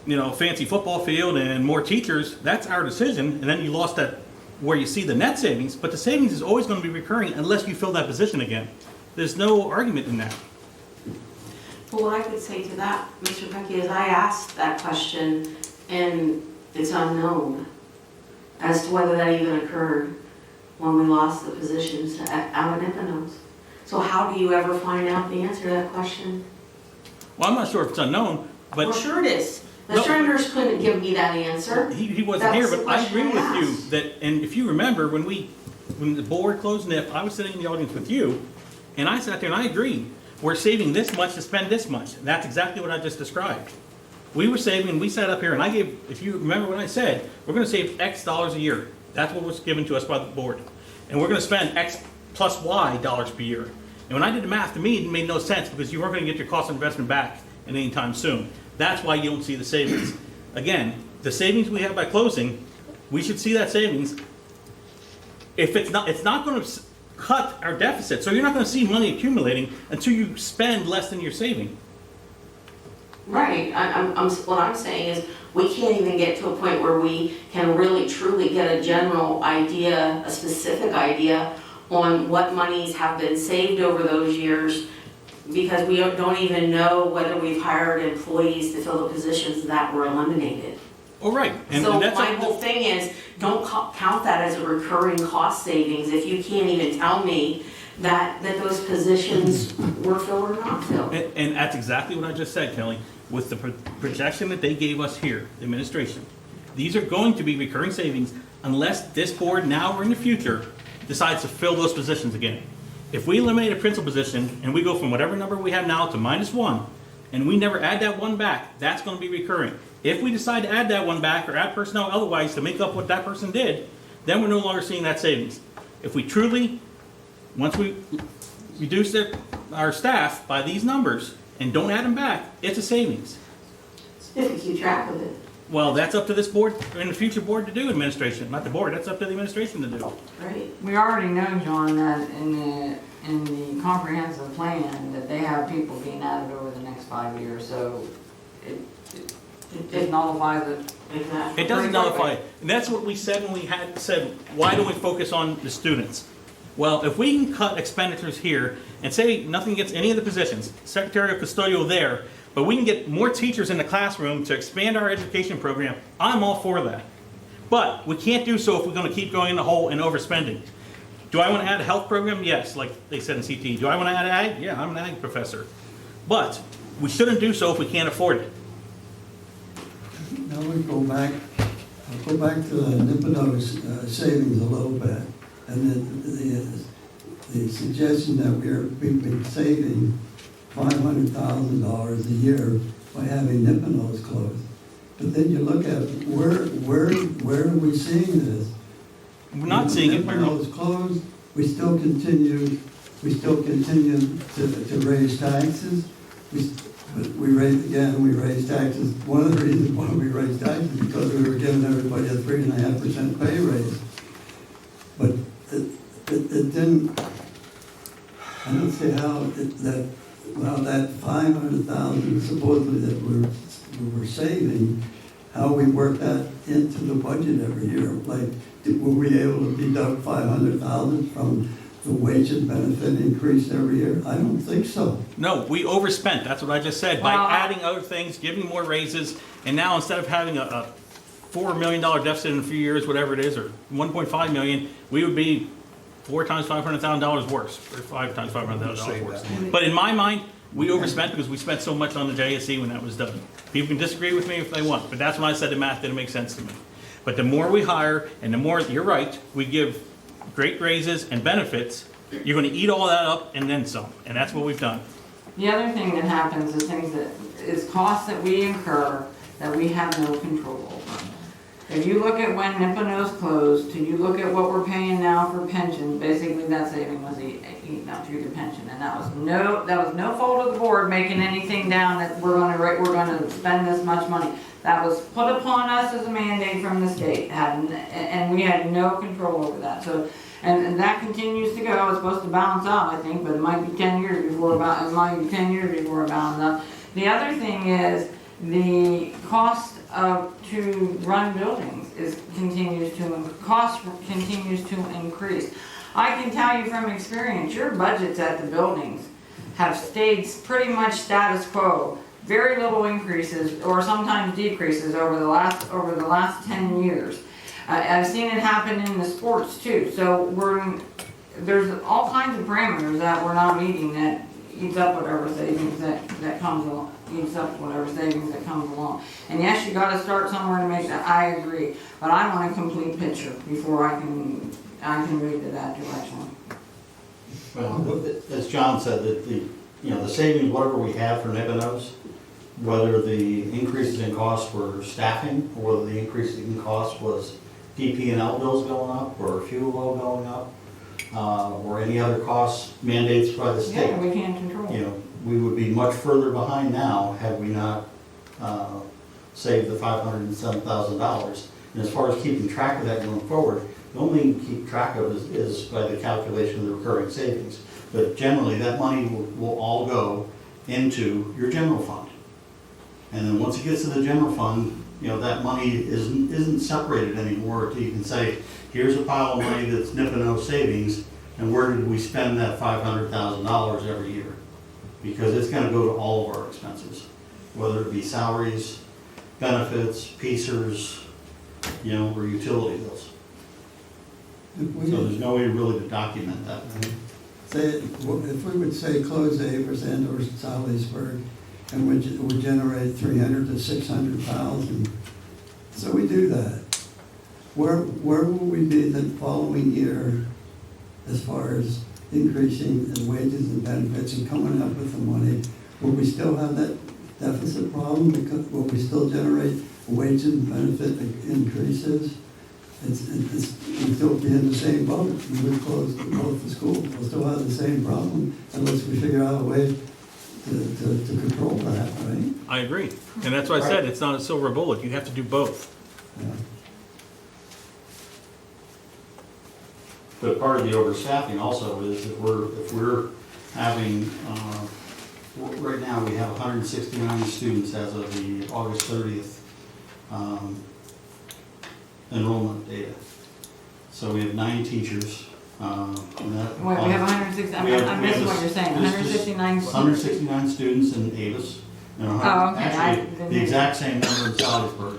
a fancy football field and more teachers, that's our decision. And then you lost that where you see the net savings, but the savings is always going to be recurring unless you fill that position again. There's no argument in that. Well, what I could say to that, Mr. Pecky, is I asked that question and it's unknown as to whether that even occurred when we lost the positions to our Nipponos. So how do you ever find out the answer to that question? Well, I'm not sure if it's unknown, but. Well, sure it is. No, Mr. Enders couldn't give me that answer. He wasn't That here, was the but I agree question I with you asked. that, and if you remember, when the board closed NIP, I was sitting in the audience with you, and I sat there and I agreed, we're saving this much to spend this much. That's exactly what I just described. We were saving, we sat up here and I gave, if you remember what I said, we're gonna save X dollars a year. That's what was given to us by the board. And we're gonna spend X plus Y dollars per year. And when I did the math, to me, it made no sense because you weren't gonna get your cost of investment back in any time soon. That's why you don't see the savings. Again, the savings we have by closing, we should see that savings. If it's not gonna cut our deficit, so you're not gonna see money accumulating until you spend less than you're saving. Right, what I'm saying is, we can't even get to a point where we can really truly get a general idea, a specific idea on what monies have been saved over those years, because we don't even know whether we've hired employees to fill the positions that were eliminated. Oh, right. So my whole thing is, don't count that as a recurring cost savings if you can't even tell me that those positions were filled or not filled. And that's exactly what I just said, Kelly. With the projection that they gave us here, the administration, these are going to be recurring savings unless this board now or in the future decides to fill those positions again. If we eliminate a principal position and we go from whatever number we have now to -1, and we never add that one back, that's going to be recurring. If we decide to add that one back or add personnel otherwise to make up what that person did, then we're no longer seeing that savings. If we truly, once we reduce our staff by these numbers and don't add them back, it's a savings. If you keep track of it, Well, that's up to this board and the future board to do, administration, not the board, that's up to the administration to do. right? We already know, John, that in the comprehensive plan, that they have people being added over the next 5 years, so it nullifies it. Exactly. It doesn't nullify it. And that's what we said when we had said, why don't we focus on the students? Well, if we can cut expenditures here and say nothing gets any of the positions, secretarial, custodial there, but we can get more teachers in the classroom to expand our education program, I'm all for that. But we can't do so if we're going to keep going in the hole and overspending. Do I want to add a health program? Yes, like they said in CT. Do I want to add ag? Yeah, I'm an ag professor. But we shouldn't do so if we can't afford it. Now we go back, I'll go back to the Nipponos savings a little bit. And the suggestion that we've been saving $500,000 a year by having Nipponos closed. But then you look at where are we seeing this? We're not seeing it. Nipponos closed, we still continue to raise taxes. We raised taxes. One of the reasons why we raised taxes is because we were giving everybody a 3.5% pay raise. But it didn't, I don't see how that 500,000 supposedly that we were saving, how we work that into the budget every year. Like, were we able to deduct 500,000 from the wage and benefit increase every year? I don't think so. No, we overspent. That's what I just said. By Well, adding other things, giving more raises, and now instead of having a $4 million deficit in a few years, whatever it is, or $1.5 million, we would be 4 times $500,000 worse, or 5 times $500,000 worse. But in my mind, we overspent because we spent so much on the JSC when that was done. People can disagree with me if they want, but that's when I said the math didn't make sense to me. But the more we hire, and the more, you're right, we give great raises and benefits, you're going to eat all that up and then some, and that's what we've done. The other thing that happens is is costs that we incur that we have no control over. If you look at when Nipponos closed, and you look at what we're paying now for pension, basically that saving was eaten up through the pension, and that was no fault of the board making anything down that we're gonna spend this much money. That was put upon us as a mandate from the state, and we had no control over that. So, and that continues to go. It's supposed to balance out, I think, but it might be 10 years before it might be 10 years before it balances out. The other thing is the cost to run buildings continues to increase. I can tell you from experience, your budgets at the buildings have stayed pretty much status quo. Very little increases or sometimes decreases over the last 10 years. I've seen it happen in the sports too. So there's all kinds of parameters that we're not meeting that eats up whatever savings that comes along. Eats up whatever savings that comes along. And yes, you got to start somewhere to make that. I agree, but I want a complete picture before I can move to that direction. Well, as John said, that the savings, whatever we have for Nipinos, whether the increases in costs were staffing, or whether the increase in cost was DP&L bills going up, or fuel oil going up, or any other costs mandates by the state. Yeah, we can't control. We would be much further behind now had we not saved the $507,000. And as far as keeping track of that going forward, the only thing to keep track of is by the calculation of the recurring savings. But generally, that money will all go into your general fund. And then once it gets to the general fund, that money isn't separated anymore. You can say, here's a pile of money that's Nipino savings, and where did we spend that $500,000 every year? Because it's going to go to all of our expenses, whether it be salaries, benefits, PCERS, or utility bills. So there's no way really to document that. If we would say close Avis and or Salisbury, and would generate 300 to 600,000, so we do that. Where will we be the following year as far as increasing the wages and benefits and coming up with the money? Will we still have that deficit problem? Because will we still generate wage and benefit increases? We'll still be in the same boat. We would close both the schools. We'll still have the same problem unless we figure out a way to control that, right? I agree. And that's why I said it's not a silver bullet. You have to do both. Yeah. But part of the overstaffing also is if we're having, right now we have 169 students as of the August 30th enrollment data. So we have 9 teachers. Wait, we have 160, I'm missing what you're saying, 169 students? 169 students in Avis. And Oh, okay. Actually, the exact same number in Salisbury.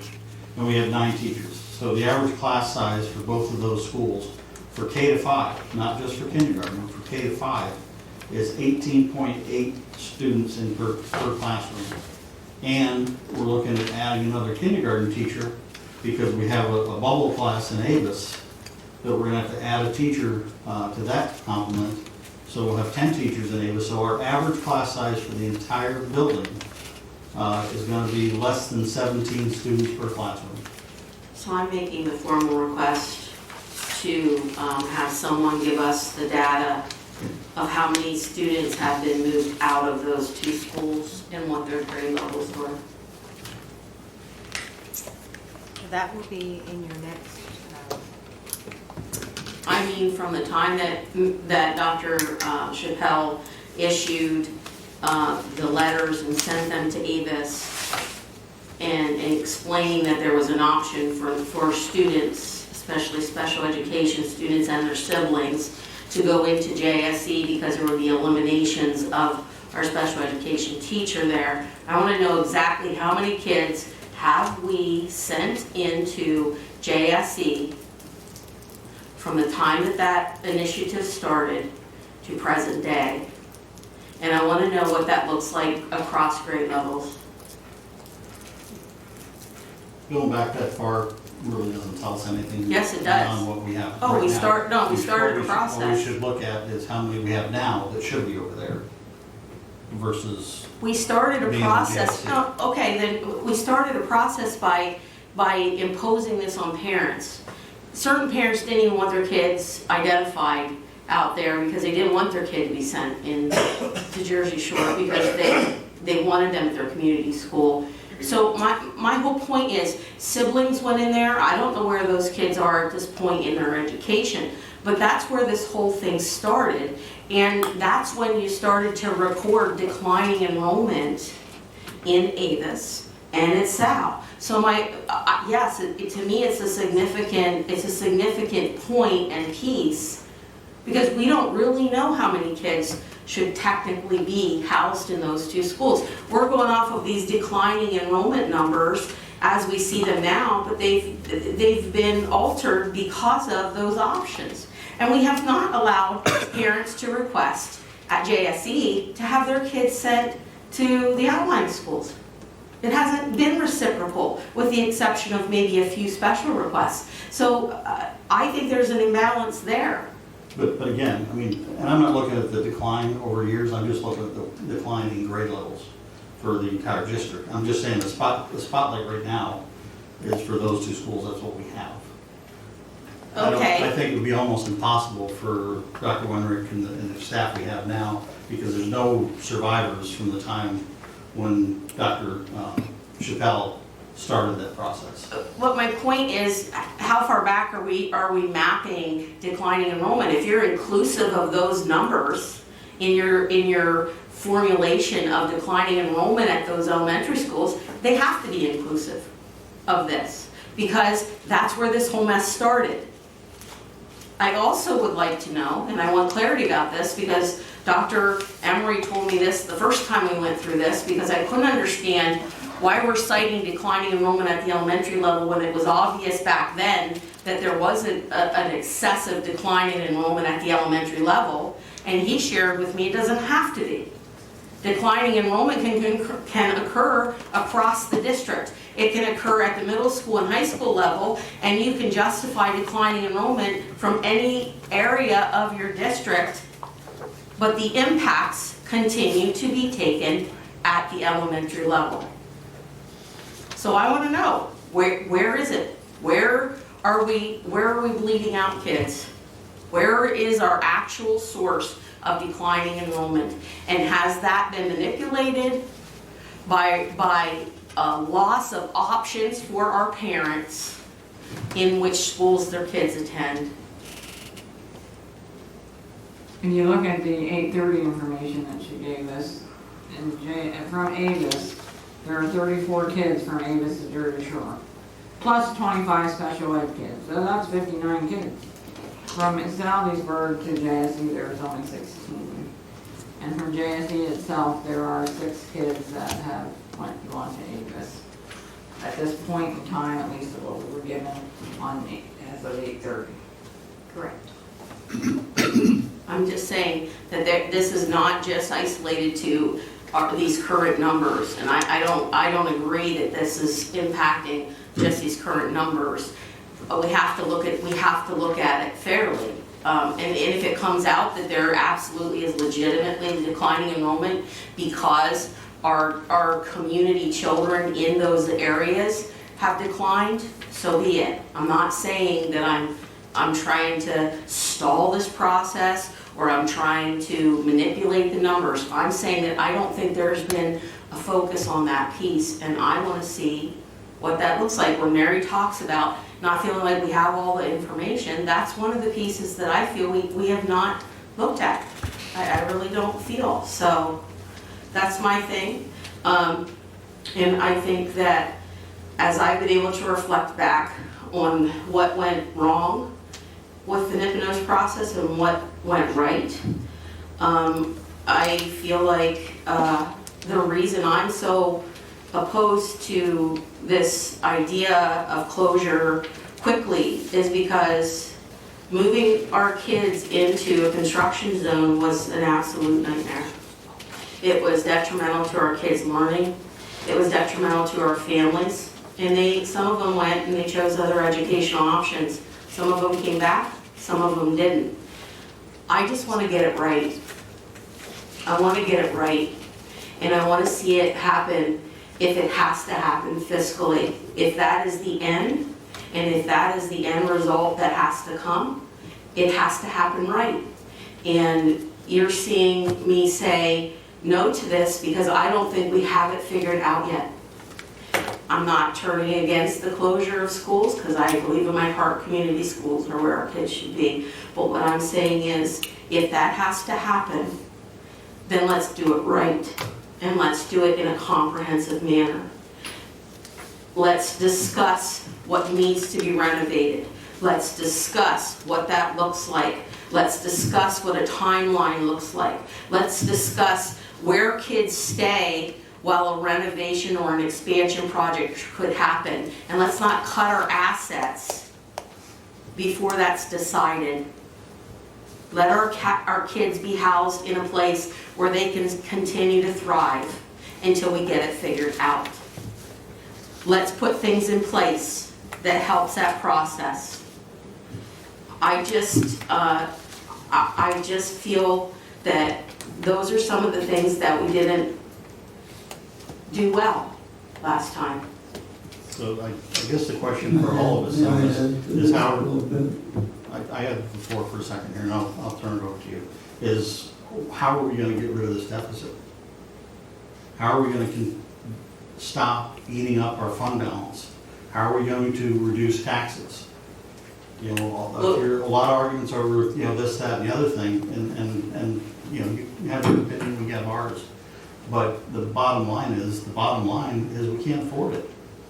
And we have 9 teachers. So the average class size for both of those schools, for K to 5, not just for kindergarten, but for K to 5, is 18.8 students in per classroom. And we're looking at adding another kindergarten teacher because we have a bubble class in Avis that we're going to have to add a teacher to that complement. So we'll have 10 teachers in Avis. So our average class size for the entire building is going to be less than 17 students per classroom. So I'm making the formal request to have someone give us the data of how many students have been moved out of those 2 schools and what their grade levels were. That will be in your next, I mean, from the time that Dr. Chappelle issued the letters and sent them to Avis and explaining that there was an option for students, especially special education students and their siblings, to go into JSASD because there would be eliminations of our special education teacher there. I want to know exactly how many kids have we sent into JSASD from the time that initiative started to present day. And I want to know what that looks like across grade levels. Going back that far really doesn't tell us anything. Yes, it does. Beyond what we have Oh, right we now. started a What we process. should look at is how many we have now that should be over there versus, We started a Being process, JSASD. no, okay, then we started a process by imposing this on parents. Certain parents didn't even want their kids identified out there because they didn't want their kid to be sent in to Jersey Shore because they wanted them at their community school. So my whole point is siblings went in there. I don't know where those kids are at this point in their education, but that's where this whole thing started. And that's when you started to record declining enrollment in Avis and at Sal. So yes, to me it's a significant point and piece because we don't really know how many kids should technically be housed in those two schools. We're going off of these declining enrollment numbers as we see them now, but they've been altered because of those options. And we have not allowed parents to request at JSE to have their kids sent to the outlying schools. It hasn't been reciprocal, with the exception of maybe a few special requests. So I think there's an imbalance there. But again, I mean, and I'm not looking at the decline over years, I'm just looking at the decline in grade levels for the entire district. I'm just saying the spotlight right now is for those two schools, that's what we have. Okay. I think it would be almost impossible for Dr. Wenrick and the staff we have now, because there's no survivors from the time when Dr. Chappelle started that process. What my point is, how far back are we mapping declining enrollment? If you're inclusive of those numbers in your formulation of declining enrollment at those elementary schools, they have to be inclusive of this, because that's where this whole mess started. I also would like to know, and I want clarity about this, because Dr. Emery told me this the first time we went through this, because I couldn't understand why we're citing declining enrollment at the elementary level when it was obvious back then that there wasn't an excessive decline in enrollment at the elementary level. And he shared with me it doesn't have to be. Declining enrollment can occur across the district. It can occur at the middle school and high school level, and you can justify declining enrollment from any area of your district, but the impacts continue to be taken at the elementary level. So I want to know, where is it? Where are we bleeding out kids? Where is our actual source of declining enrollment? And has that been manipulated by a loss of options for our parents in which schools their kids attend? If you look at the 8:30 information that she gave us, from Avis, there are 34 kids from Avis to Jersey Shore, plus 25 special ed kids, so that's 59 kids. From Salveysburg to JSE, there's only 16. And from JSE itself, there are 6 kids that have gone to Avis. At this point in time, at least what we were given as of 8:30. Correct. I'm just saying that this is not just isolated to these current numbers, and I don't agree that this is impacting just these current numbers. We have to look at it fairly, and if it comes out that there absolutely is legitimately declining enrollment because our community children in those areas have declined, so be it. I'm not saying that I'm trying to stall this process or I'm trying to manipulate the numbers. I'm saying that I don't think there's been a focus on that piece, and I want to see what that looks like. When Mary talks about not feeling like we have all the information, that's one of the pieces that I feel we have not looked at. I really don't feel. So that's my thing. And I think that as I've been able to reflect back on what went wrong with the NIPNOS process and what went right, I feel like the reason I'm so opposed to this idea of closure quickly is because moving our kids into a construction zone was an absolute nightmare. It was detrimental to our kids' learning. It was detrimental to our families. And some of them went and they chose other educational options. Some of them came back, some of them didn't. I just want to get it right. I want to get it right. And I want to see it happen if it has to happen fiscally. If that is the end, and if that is the end result that has to come, it has to happen right. And you're seeing me say no to this because I don't think we have it figured out yet. I'm not turning against the closure of schools because I believe in my heart community schools are where our kids should be. But what I'm saying is, if that has to happen, then let's do it right. And let's do it in a comprehensive manner. Let's discuss what needs to be renovated. Let's discuss what that looks like. Let's discuss what a timeline looks like. Let's discuss where kids stay while a renovation or an expansion project could happen. And let's not cut our assets before that's decided. Let our kids be housed in a place where they can continue to thrive until we get it figured out. Let's put things in place that helps that process. I just feel that those are some of the things that we didn't do well last time. So I guess the question for all of us is how, I had the floor for a second here, and I'll turn it over to you, is how are we gonna get rid of this deficit? How are we gonna stop eating up our fund balance? How are we going to reduce taxes? You know, I hear a lot of arguments over, you know, this, that, and the other thing, and you know, you have your opinion, we have ours. But the bottom line is we can't afford it.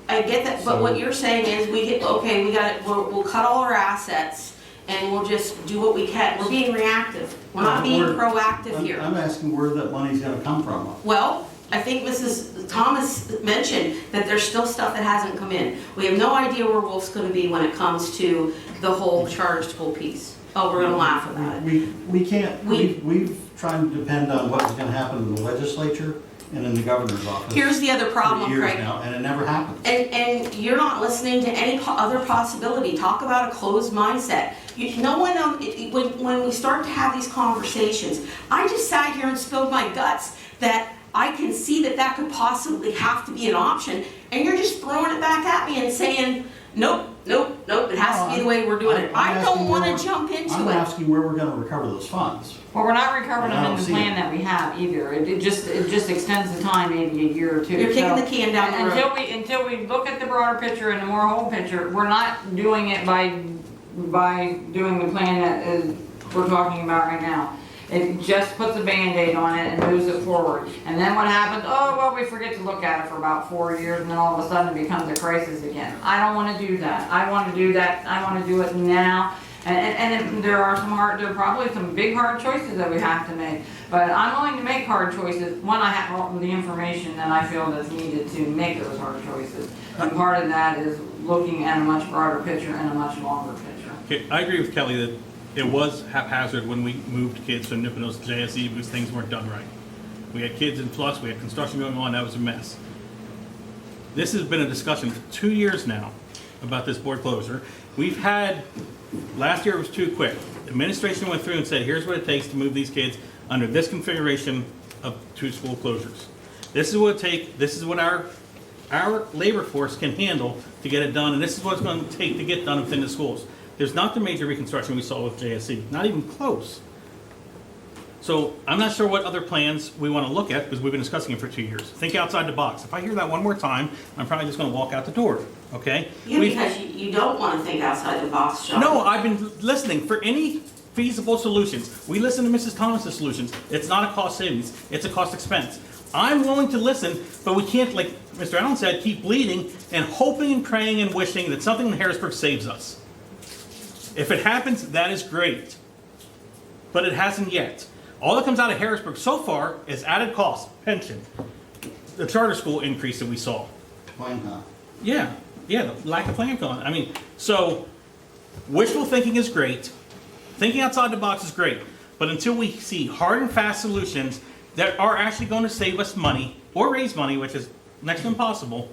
I get that, but what you're saying is we'll cut all our assets and we'll just do what we can. We're being reactive. We're not being proactive here. I'm asking where that money's gonna come from. Well, I think Mrs. Thomas mentioned that there's still stuff that hasn't come in. We have no idea where Wolf's gonna be when it comes to the whole charter school piece. Oh, we're gonna laugh about it. We can't, we've tried to depend on what's gonna happen in the legislature and in the governor's office. Here's the other problem, for years Craig. now, and it never happens. And you're not listening to any other possibility. Talk about a closed mindset. No one, when we start to have these conversations, I just sat here and spilled my guts that I can see that could possibly have to be an option, and you're just throwing it back at me and saying, nope, it has to be the way we're doing it. I don't want to jump into I'm it. asking where we're gonna recover those funds. Well, we're not recovering I them don't in the see plan that we have either. It just extends the time maybe a year or two. You're kicking So, the can down the road. Until we look at the broader picture and the more whole picture, we're not doing it by doing the plan that we're talking about right now. It just puts a Band-Aid on it and moves it forward. And then what happens? Oh, well, we forget to look at it for about 4 years, and then all of a sudden it becomes a crisis again. I don't want to do that. I want to do it now. And there are probably some big hard choices that we have to make. But I'm willing to make hard choices when I have all the information that I feel that's needed to make those hard choices. And part of that is looking at a much broader picture and a much longer picture. Okay, I agree with Kelly that it was haphazard when we moved kids from Nipponos to JSASD because things weren't done right. We had kids in flux, we had construction going on, that was a mess. This has been a discussion for 2 years now about this board closure. We've had, last year was too quick. The administration went through and said, here's what it takes to move these kids under this configuration of 2 school closures. This is what it takes, this is what our labor force can handle to get it done, and this is what it's going to take to get done within the schools. There's not the major reconstruction we saw with JSC, not even close. So I'm not sure what other plans we want to look at because we've been discussing it for 2 years. Think outside the box. If I hear that one more time, I'm probably just going to walk out the door, okay? Yeah, because you don't want to think outside the box, John. No, I've been listening for any feasible solutions. We listen to Mrs. Thomas's solutions. It's not a cost savings, it's a cost expense. I'm willing to listen, but we can't, like Mr. Allen said, keep bleeding and hoping and praying and wishing that something in Harrisburg saves us. If it happens, that is great. But it hasn't yet. All that comes out of Harrisburg so far is added cost, pension, the charter school increase that we saw. Yeah, the lack of plan con. I mean, so wishful thinking is great. Thinking outside the box is great. But until we see hard and fast solutions that are actually going to save us money or raise money, which is next to impossible,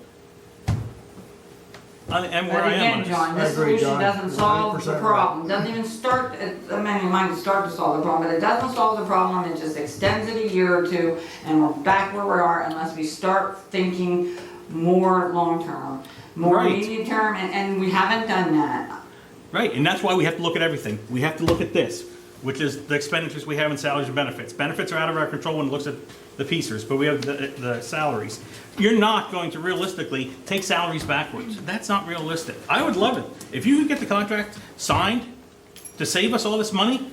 and where I am on But again, John, this solution doesn't solve the problem. Doesn't even start, I mean, it might start to solve the problem, but it doesn't solve the problem. It just extends it a year or two, and we're back where we are unless we start thinking more long-term, more medium term, and we haven't done that. Right, and that's why we have to look at everything. We have to look at this, which is the expenditures we have in salaries and benefits. Benefits are out of our control when it looks at the piecers, but we have the salaries. You're not going to realistically take salaries backwards. That's not realistic. I would love it. If you could get the contract signed to save us all this money,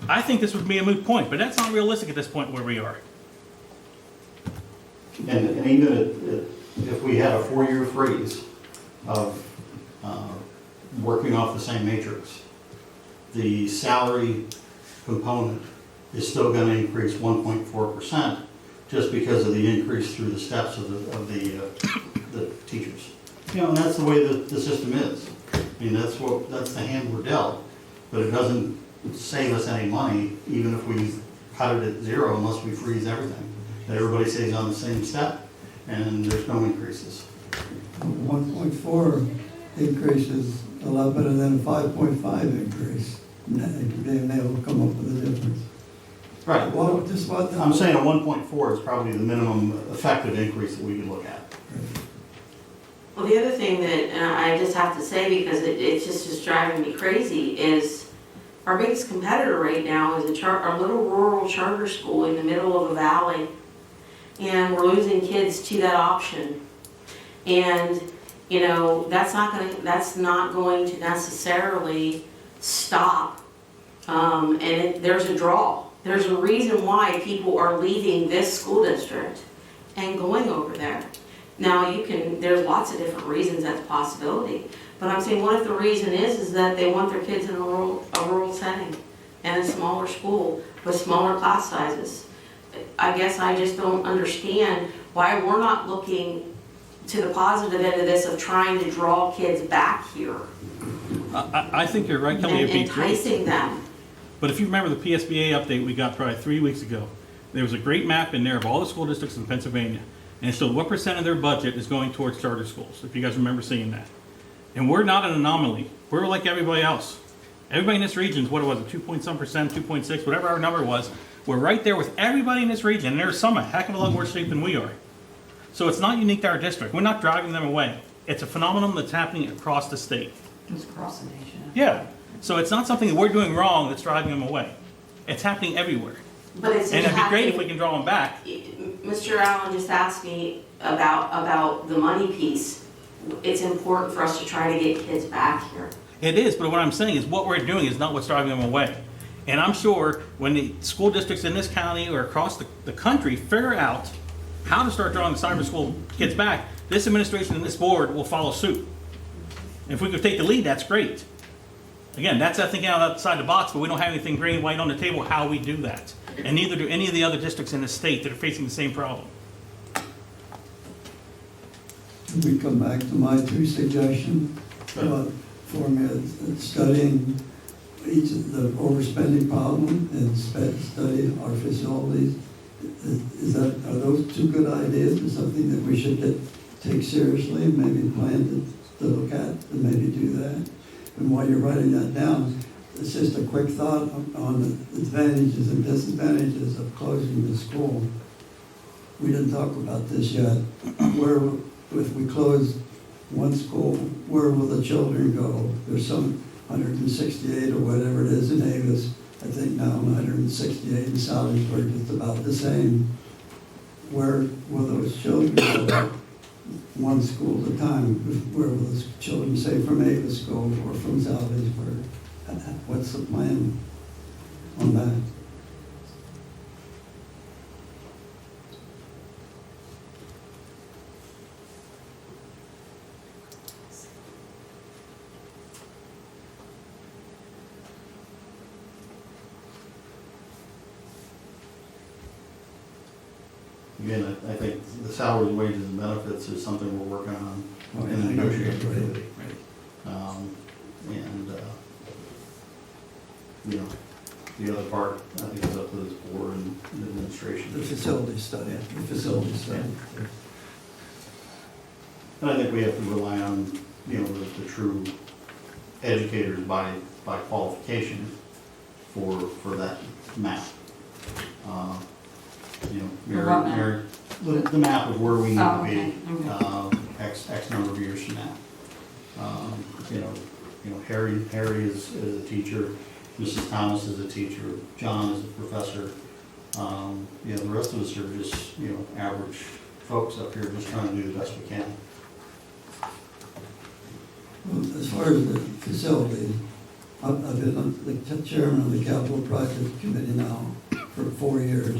I think this would be a moot point, but that's not realistic at this point where we are. And even if we had a 4-year freeze of working off the same matrix, the salary component is still gonna increase 1.4% just because of the increase through the steps of the teachers. You know, and that's the way the system is. I mean, that's the hand we're dealt, but it doesn't save us any money, even if we cut it at zero, unless we freeze everything. That everybody stays on the same step, and there's no increases. 1.4 increase is a lot better than a 5.5 increase. Being able to come up with a difference. Right. Well, just what the. I'm saying a 1.4 is probably the minimum effective increase that we could look at. Well, the other thing that I just have to say, because it just is driving me crazy, is our biggest competitor right now is our little rural charter school in the middle of a valley. And we're losing kids to that option. And, you know, that's not going to necessarily stop. There's a draw. There's a reason why people are leaving this school district and going over there. Now, there's lots of different reasons that's a possibility. But I'm saying, what if the reason is that they want their kids in a rural setting and a smaller school with smaller class sizes? I guess I just don't understand why we're not looking to the positive end of this of trying to draw kids back here. I think you're right, Kelly. And enticing them. But if you remember the PSBA update we got probably 3 weeks ago, there was a great map in there of all the school districts in Pennsylvania. And it showed what percent of their budget is going towards charter schools, if you guys remember seeing that. And we're not an anomaly. We're like everybody else. Everybody in this region is, what was it, 2.some%, 2.6, whatever our number was. We're right there with everybody in this region, and there's some a heck of a lot more shape than we are. So it's not unique to our district. We're not driving them away. It's a phenomenon that's happening across the state. It's across the nation. Yeah. So it's not something that we're doing wrong that's driving them away. It's happening everywhere. But it's And it'd be great if we can draw them back. Mr. Allen just asked me about the money piece. It's important for us to try to get kids back here. It is, but what I'm saying is what we're doing is not what's driving them away. And I'm sure when the school districts in this county or across the country figure out how to start drawing the cyber school kids back, this administration and this board will follow suit. And if we could take the lead, that's great. Again, that's thinking outside the box, but we don't have anything gray and white on the table how we do that. And neither do any of the other districts in the state that are facing the same problem. We come back to my two suggestions for me studying each of the overspending problem and study our facilities. Are those two good ideas, or something that we should take seriously and maybe plan to look at and maybe do that? And while you're writing that down, it's just a quick thought on the advantages and disadvantages of closing the school. We didn't talk about this yet. If we close one school, where will the children go? There's some 168 or whatever it is in Avis. I think now 168 in Salisbury, it's about the same. Where will those children go? One school at a time. Where will those children, say, from Avis go or from Salisbury? What's the plan on that? Again, I think the salaries, wages, and benefits is something we're working on Oh, in the yeah, negotiating right. committee. You know, the other part, I think, is up to this board and the administration. The facility study. The facility study. And I think we have to rely on, you know, the true educators by qualification for that map. You know, What map? the map of where we need Oh, to be, okay. X number of years from now. You know, Harry is a teacher, Mrs. Thomas is a teacher, John is a professor. You know, the rest of us are just, you know, average folks up here just trying to do the best we can. Well, as far as the facility, I've been the chairman of the Capital Project Committee now for 4 years.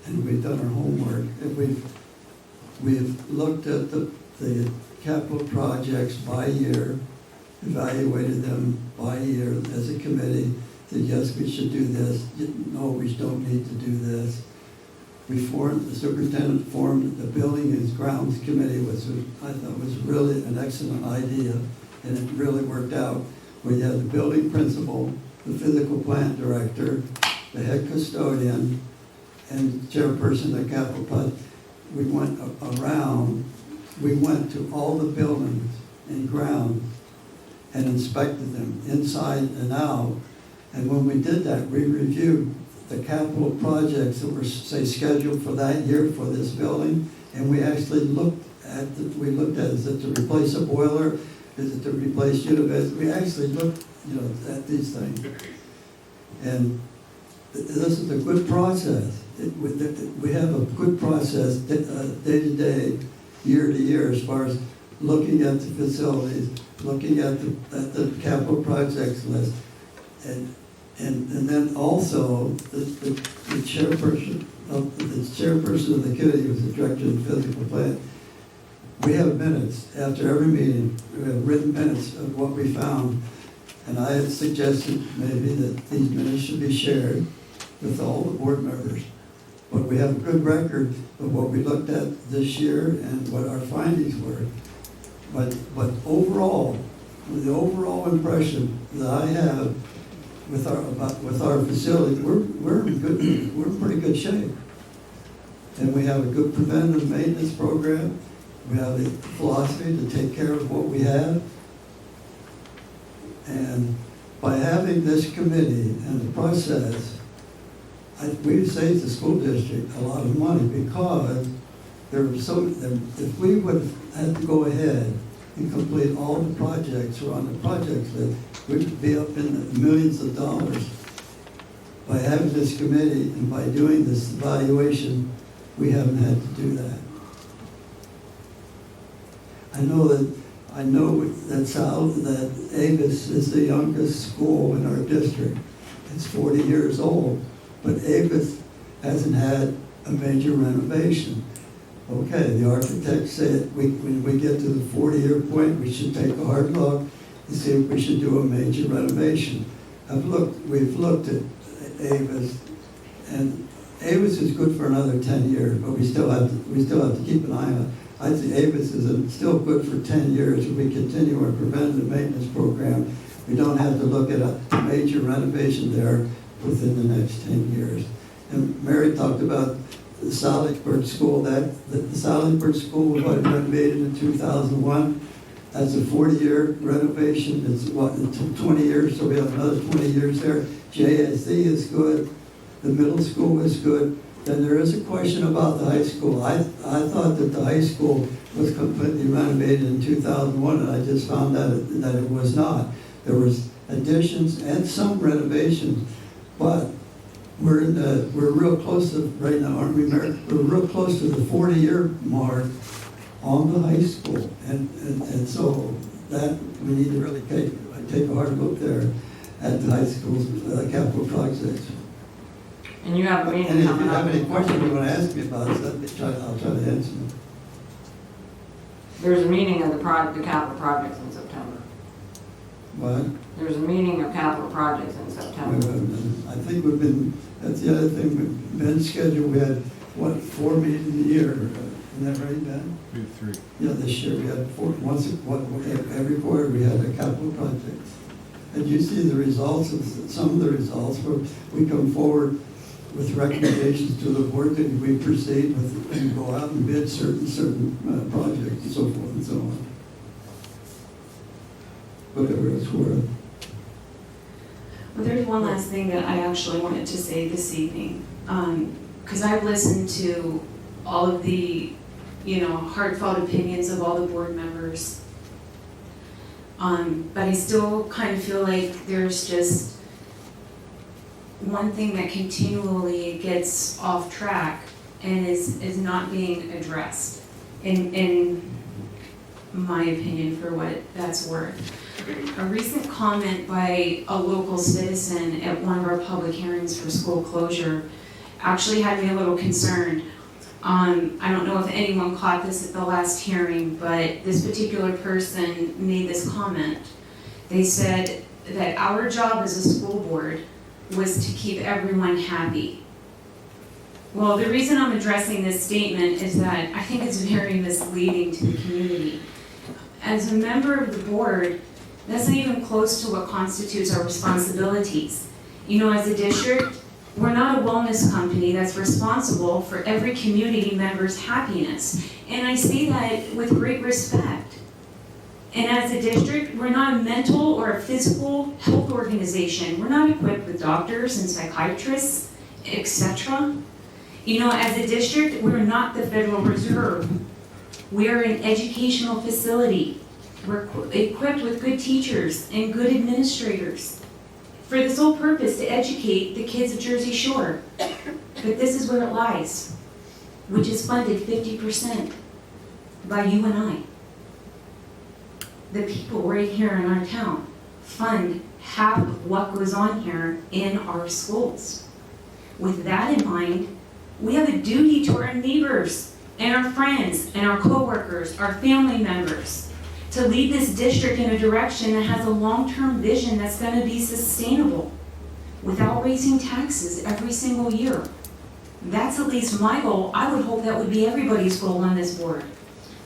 And we've done our homework, and we've looked at the capital projects by year, evaluated them by year as a committee, that yes, we should do this, no, we don't need to do this. The superintendent formed the Building and Grounds Committee, which I thought was really an excellent idea, and it really worked out. We had the building principal, the physical plant director, the head custodian, and chairperson of the capital project. We went around, we went to all the buildings and grounds and inspected them inside and out. And when we did that, we reviewed the capital projects that were, say, scheduled for that year for this building. And we actually looked at, is it to replace a boiler? Is it to replace universe? We actually looked, at these things. And this is a good process. We have a good process day to day, year to year, as far as looking at the facilities, looking at the capital projects list, and then also the chairperson of the committee, was the director of the physical plant. We have minutes after every meeting. We have written minutes of what we found, and I had suggested maybe that these minutes should be shared with all the board members. But we have a good record of what we looked at this year and what our findings were. But overall, the overall impression that I have with our facility, we're in pretty good shape. And we have a good preventive maintenance program. We have the philosophy to take care of what we have. And by having this committee and the process, we saved the school district a lot of money, because if we would have had to go ahead and complete all the projects who are on the projects list, we would be up in the millions of dollars. By having this committee and by doing this evaluation, we haven't had to do that. I know that Avis is the youngest school in our district. It's 40 years old, but Avis hasn't had a major renovation. Okay, the architects said when we get to the 40-year point, we should take a hard look and see if we should do a major renovation. We've looked at Avis, and Avis is good for another 10 years, but we still have to keep an eye on it. I think Avis is still good for 10 years if we continue our preventative maintenance program. We don't have to look at a major renovation there within the next 10 years. And Mary talked about the Salisbury School. The Salisbury School was renovated in 2001. That's a 40-year renovation. It's 20 years, so we have another 20 years there. JSASD is good. The middle school is good. Then there is a question about the high school. I thought that the high school was completely renovated in 2001, and I just found out that it was not. There was additions and some renovations, but we're real close to, right now, aren't we, Mary? We're real close to the 40-year mark on the high school, and so that we need to really take a hard look there at the high school's capital projects. And you have a meeting And if you coming up. have any questions you want to ask me about it, I'll try to answer them. There's a meeting of the capital projects in September. What? There's a meeting of capital projects in September. I think that's the other thing, we've been scheduled, we had, 4 meetings a year, isn't that right, Ben? 3. Yeah, this year we had 4, every quarter we had a capital project. And you see the results, some of the results where we come forward with recommendations to the board that we proceed with and go out and bid certain projects and so forth and so on. Whatever it's worth. Well, there's one last thing that I actually wanted to say this evening, because I've listened to all of the, heartfelt opinions of all the board members. But I still kind of feel like there's just one thing that continually gets off track and is not being addressed, in my opinion, for what that's worth. A recent comment by a local citizen at one of our public hearings for school closure actually had me a little concerned. I don't know if anyone caught this at the last hearing, but this particular person made this comment. They said that our job as a school board was to keep everyone happy. Well, the reason I'm addressing this statement is that I think it's very misleading to the community. As a member of the board, that's not even close to what constitutes our responsibilities. You know, as a district, we're not a wellness company that's responsible for every community member's happiness. And I say that with great respect. And as a district, we're not a mental or a physical health organization. We're not equipped with doctors and psychiatrists, etc. You know, as a district, we're not the Federal Reserve. We're an educational facility. We're equipped with good teachers and good administrators for the sole purpose to educate the kids of Jersey Shore. But this is where it lies, which is funded 50% by you and I. The people right here in our town fund half of what goes on here in our schools. With that in mind, we have a duty to our neighbors and our friends and our coworkers, our family members, to lead this district in a direction that has a long-term vision that's going to be sustainable without raising taxes every single year. That's at least my goal. I would hope that would be everybody's goal on this board.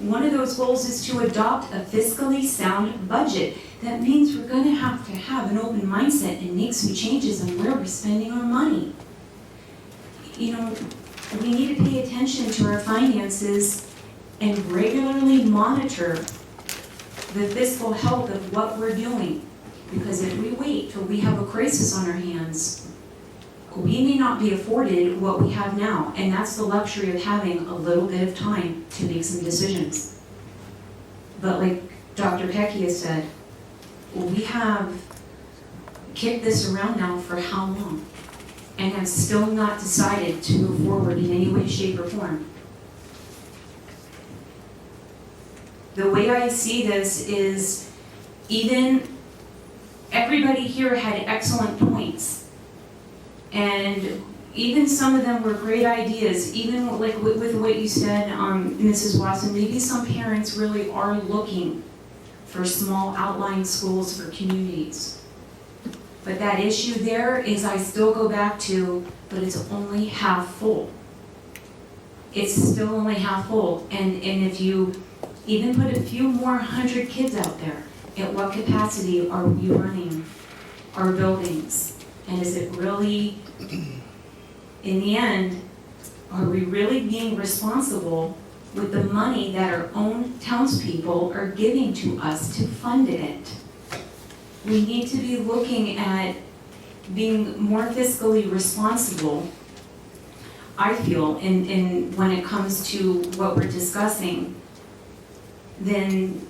One of those goals is to adopt a fiscally sound budget. That means we're going to have an open mindset and make some changes on where we're spending our money. You know, we need to pay attention to our finances and regularly monitor the fiscal health of what we're doing. Because if we wait till we have a crisis on our hands, we may not be afforded what we have now. And that's the luxury of having a little bit of time to make some decisions. But like Dr. Pecky has said, we have kicked this around now for how long? And have still not decided to move forward in any way, shape, or form. The way I see this is even everybody here had excellent points. And even some of them were great ideas, even like with what you said, Mrs. Watson, maybe some parents really are looking for small outlying schools for communities. But that issue there is I still go back to, but it's only half full. It's still only half full. And if you even put a few more 100 kids out there, at what capacity are you running our buildings? And is it really, in the end, are we really being responsible with the money that our own townspeople are giving to us to fund it? We need to be looking at being more fiscally responsible, I feel, in when it comes to what we're discussing, then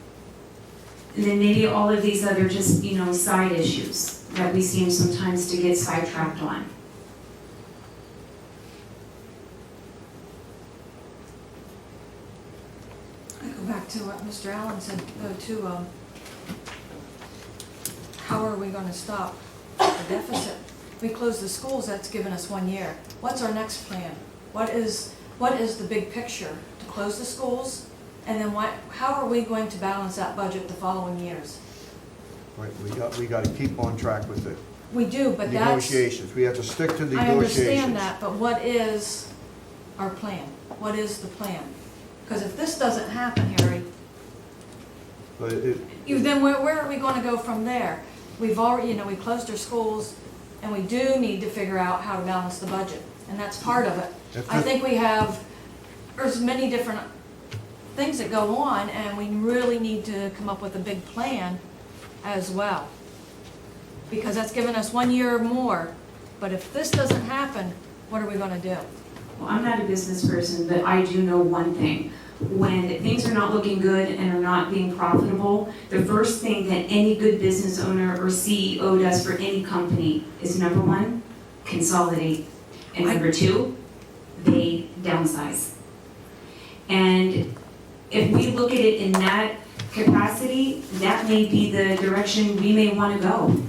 maybe all of these other just, you know, side issues that we seem sometimes to get sidetracked on. I go back to what Mr. Allen said, though, too, how are we gonna stop the deficit? We close the schools, that's given us 1 year. What's our next plan? What is the big picture? To close the schools? And then how are we going to balance that budget the following years? Right, we got to keep on track with it. We do, but that's... Negotiations, we have to stick to the I negotiations. understand that, but what is our plan? What is the plan? Because if this doesn't happen, Harry, But then where are we going to go from there? We've already, we closed our schools, and we do need to figure out how to balance the budget, and that's part of it. I think there's many different things that go on, and we really need to come up with a big plan as well. Because that's given us 1 year more, but if this doesn't happen, what are we going to do? Well, I'm not a business person, but I do know one thing. When things are not looking good and are not being profitable, the first thing that any good business owner or CEO does for any company is, number one, consolidate. And number two, they downsize. And if we look at it in that capacity, that may be the direction we may want to go.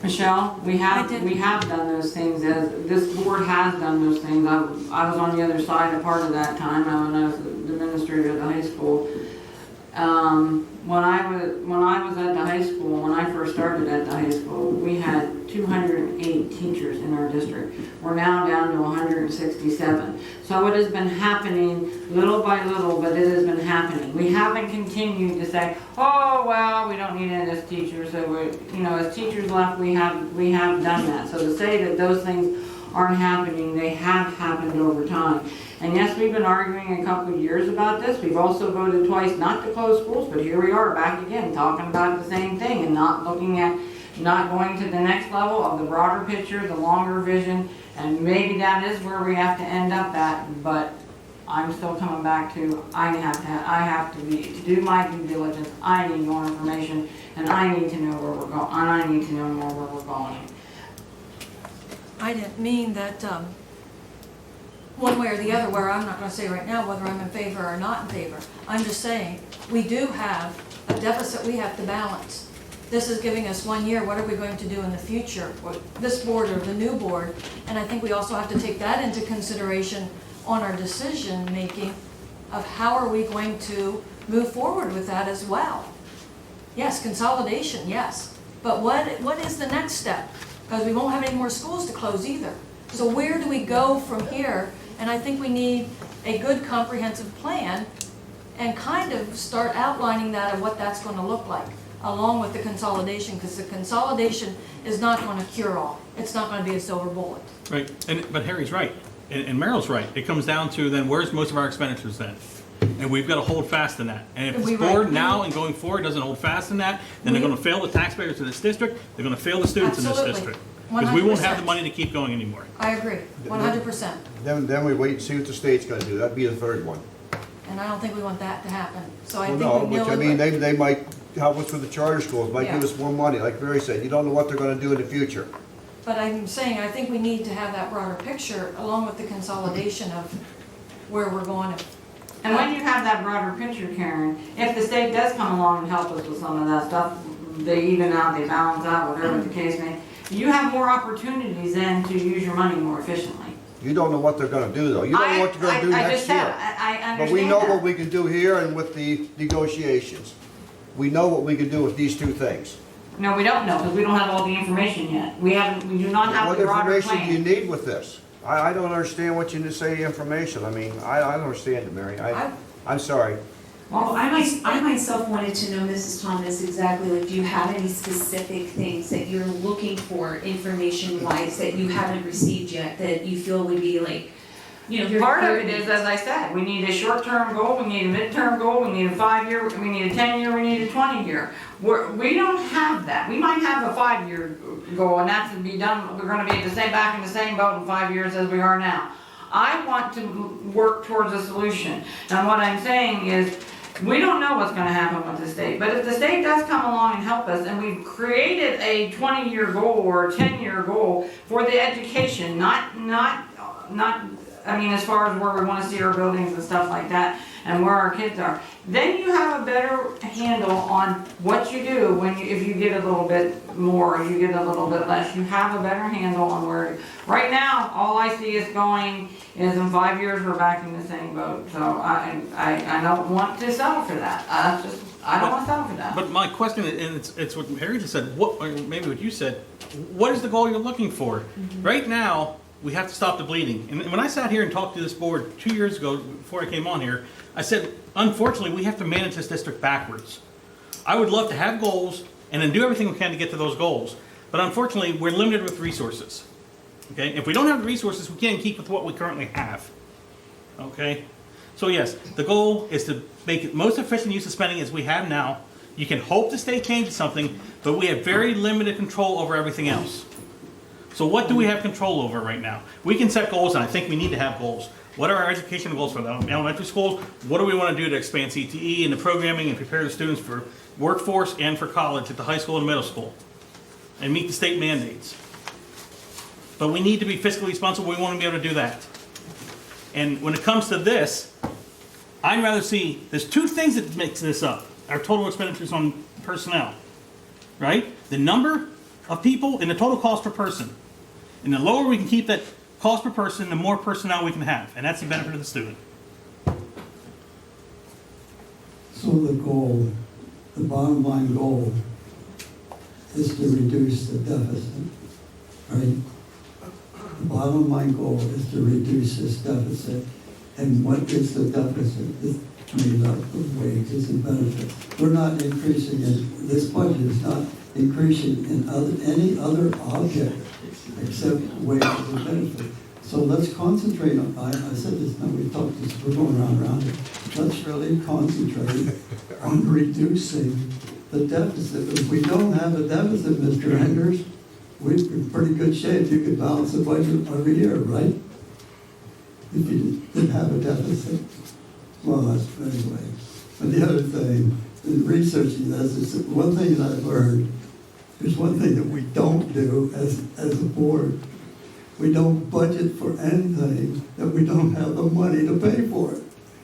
Michelle, we have done those things. This board has done those things. I was on the other side a part of that time when I was the administrator at the high school. When I was at the high school, when I first started at the high school, we had 208 teachers in our district. We're now down to 167. So it has been happening little by little, but it has been happening. We haven't continued to say, oh, well, we don't need any of this teacher, so as teachers left, we have done that. So to say that those things aren't happening, they have happened over time. And yes, we've been arguing a couple of years about this. We've also voted twice not to close schools, but here we are back again, talking about the same thing and not looking at, not going to the next level of the broader picture, the longer vision, and maybe that is where we have to end up at, but I'm still coming back to, I have to do my due diligence. I need more information, and I need to know where we're going, and I need to know more where we're going. I didn't mean that, one way or the other, where I'm not gonna say right now whether I'm in favor or not in favor. I'm just saying, we do have a deficit we have to balance. This is giving us 1 year, what are we going to do in the future, or this board or the new board? And I think we also have to take that into consideration on our decision making of how are we going to move forward with that as well. Yes, consolidation, yes, but what is the next step? Because we won't have any more schools to close either. So where do we go from here? And I think we need a good comprehensive plan and kind of start outlining that of what that's going to look like, along with the consolidation, because the consolidation is not going to cure all. It's not going to be a silver bullet. Right, but Harry's right, and Merrill's right. It comes down to then where's most of our expenditures then? And we've got to hold fast in that. And if this board now and going forward doesn't hold fast in that, then they're going to fail the taxpayers in this district, they're going to fail the students in this district. Because we won't have the money to keep going anymore. I agree, 100%. Then we wait and see what the state's gonna do. That'd be the third one. And I don't think we want that to happen. So I Well, think no, we which, know. I mean, they might help us with the charter schools, might give us more money, like Barry said. You don't know what they're gonna do in the future. But I'm saying, I think we need to have that broader picture along with the consolidation of where we're going. And when you have that broader picture, Karen, if the state does come along and help us with some of that stuff, they even out, they balance out, whatever the case may, you have more opportunities then to use your money more efficiently. You don't know what they're gonna do, though. You don't know what they're gonna do I next just said, year. I understand But we know that. what we can do here and with the negotiations. We know what we can do with these two things. No, we don't know, because we don't have all the information yet. We do not have What the broader information do you plan. need with this? I don't understand what you say information. I mean, I don't understand it, Mary. I'm sorry. Well, I myself wanted to know, Mrs. Thomas, exactly, like, do you have any specific things that you're looking for information-wise that you haven't received yet, that you feel would be like, very Part of it pertinent? is, as I said, we need a short-term goal, we need a midterm goal, we need a 5-year, we need a 10-year, we need a 20-year. We don't have that. We might have a 5-year goal, and that's to be done, we're gonna be back in the same boat in 5 years as we are now. I want to work towards a solution. And what I'm saying is, we don't know what's gonna happen with the state, but if the state does come along and help us, and we've created a 20-year goal or a 10-year goal for the education, I mean, as far as where we wanna see our buildings and stuff like that, and where our kids are, then you have a better handle on what you do if you get a little bit more, or you get a little bit less, you have a better handle on where, right now, all I see is going, is in 5 years, we're back in the same boat, so I don't want to settle for that, I don't wanna settle for that. But my question, and it's what Harry just said, or maybe what you said, what is the goal you're looking for? Right now, we have to stop the bleeding. And when I sat here and talked to this board 2 years ago, before I came on here, I said, unfortunately, we have to manage this district backwards. I would love to have goals and then do everything we can to get to those goals. But unfortunately, we're limited with resources. Okay? If we don't have the resources, we can't keep with what we currently have. Okay? So yes, the goal is to make it most efficient use of spending as we have now. You can hope the state changes something, but we have very limited control over everything else. So what do we have control over right now? We can set goals, and I think we need to have goals. What are our educational goals for the elementary schools? What do we want to do to expand CTE and the programming and prepare the students for workforce and for college at the high school and middle school? And meet the state mandates. But we need to be fiscally responsible. We want to be able to do that. And when it comes to this, I'd rather see, there's two things that makes this up. Our total expenditures on personnel, right? The number of people and the total cost per person. And the lower we can keep that cost per person, the more personnel we can have. And that's the benefit of the student. So the goal, the bottom line goal is to reduce the deficit, right? The bottom line goal is to reduce this deficit. And what is the deficit? It's made up of wages and benefits. We're not increasing in, this budget is not increasing in any other object except wages and benefits. So let's concentrate on, I said this, now we talked this, we're going around it. Let's really concentrate on reducing the deficit. If we don't have a deficit, Mr. Enders, we're in pretty good shape. You could balance the budget every year, right? If you didn't have a deficit. Well, that's anyway. But the other thing, in researching this, is one thing that I've learned, there's one thing that we don't do as a board. We don't budget for anything that we don't have the money to pay for it.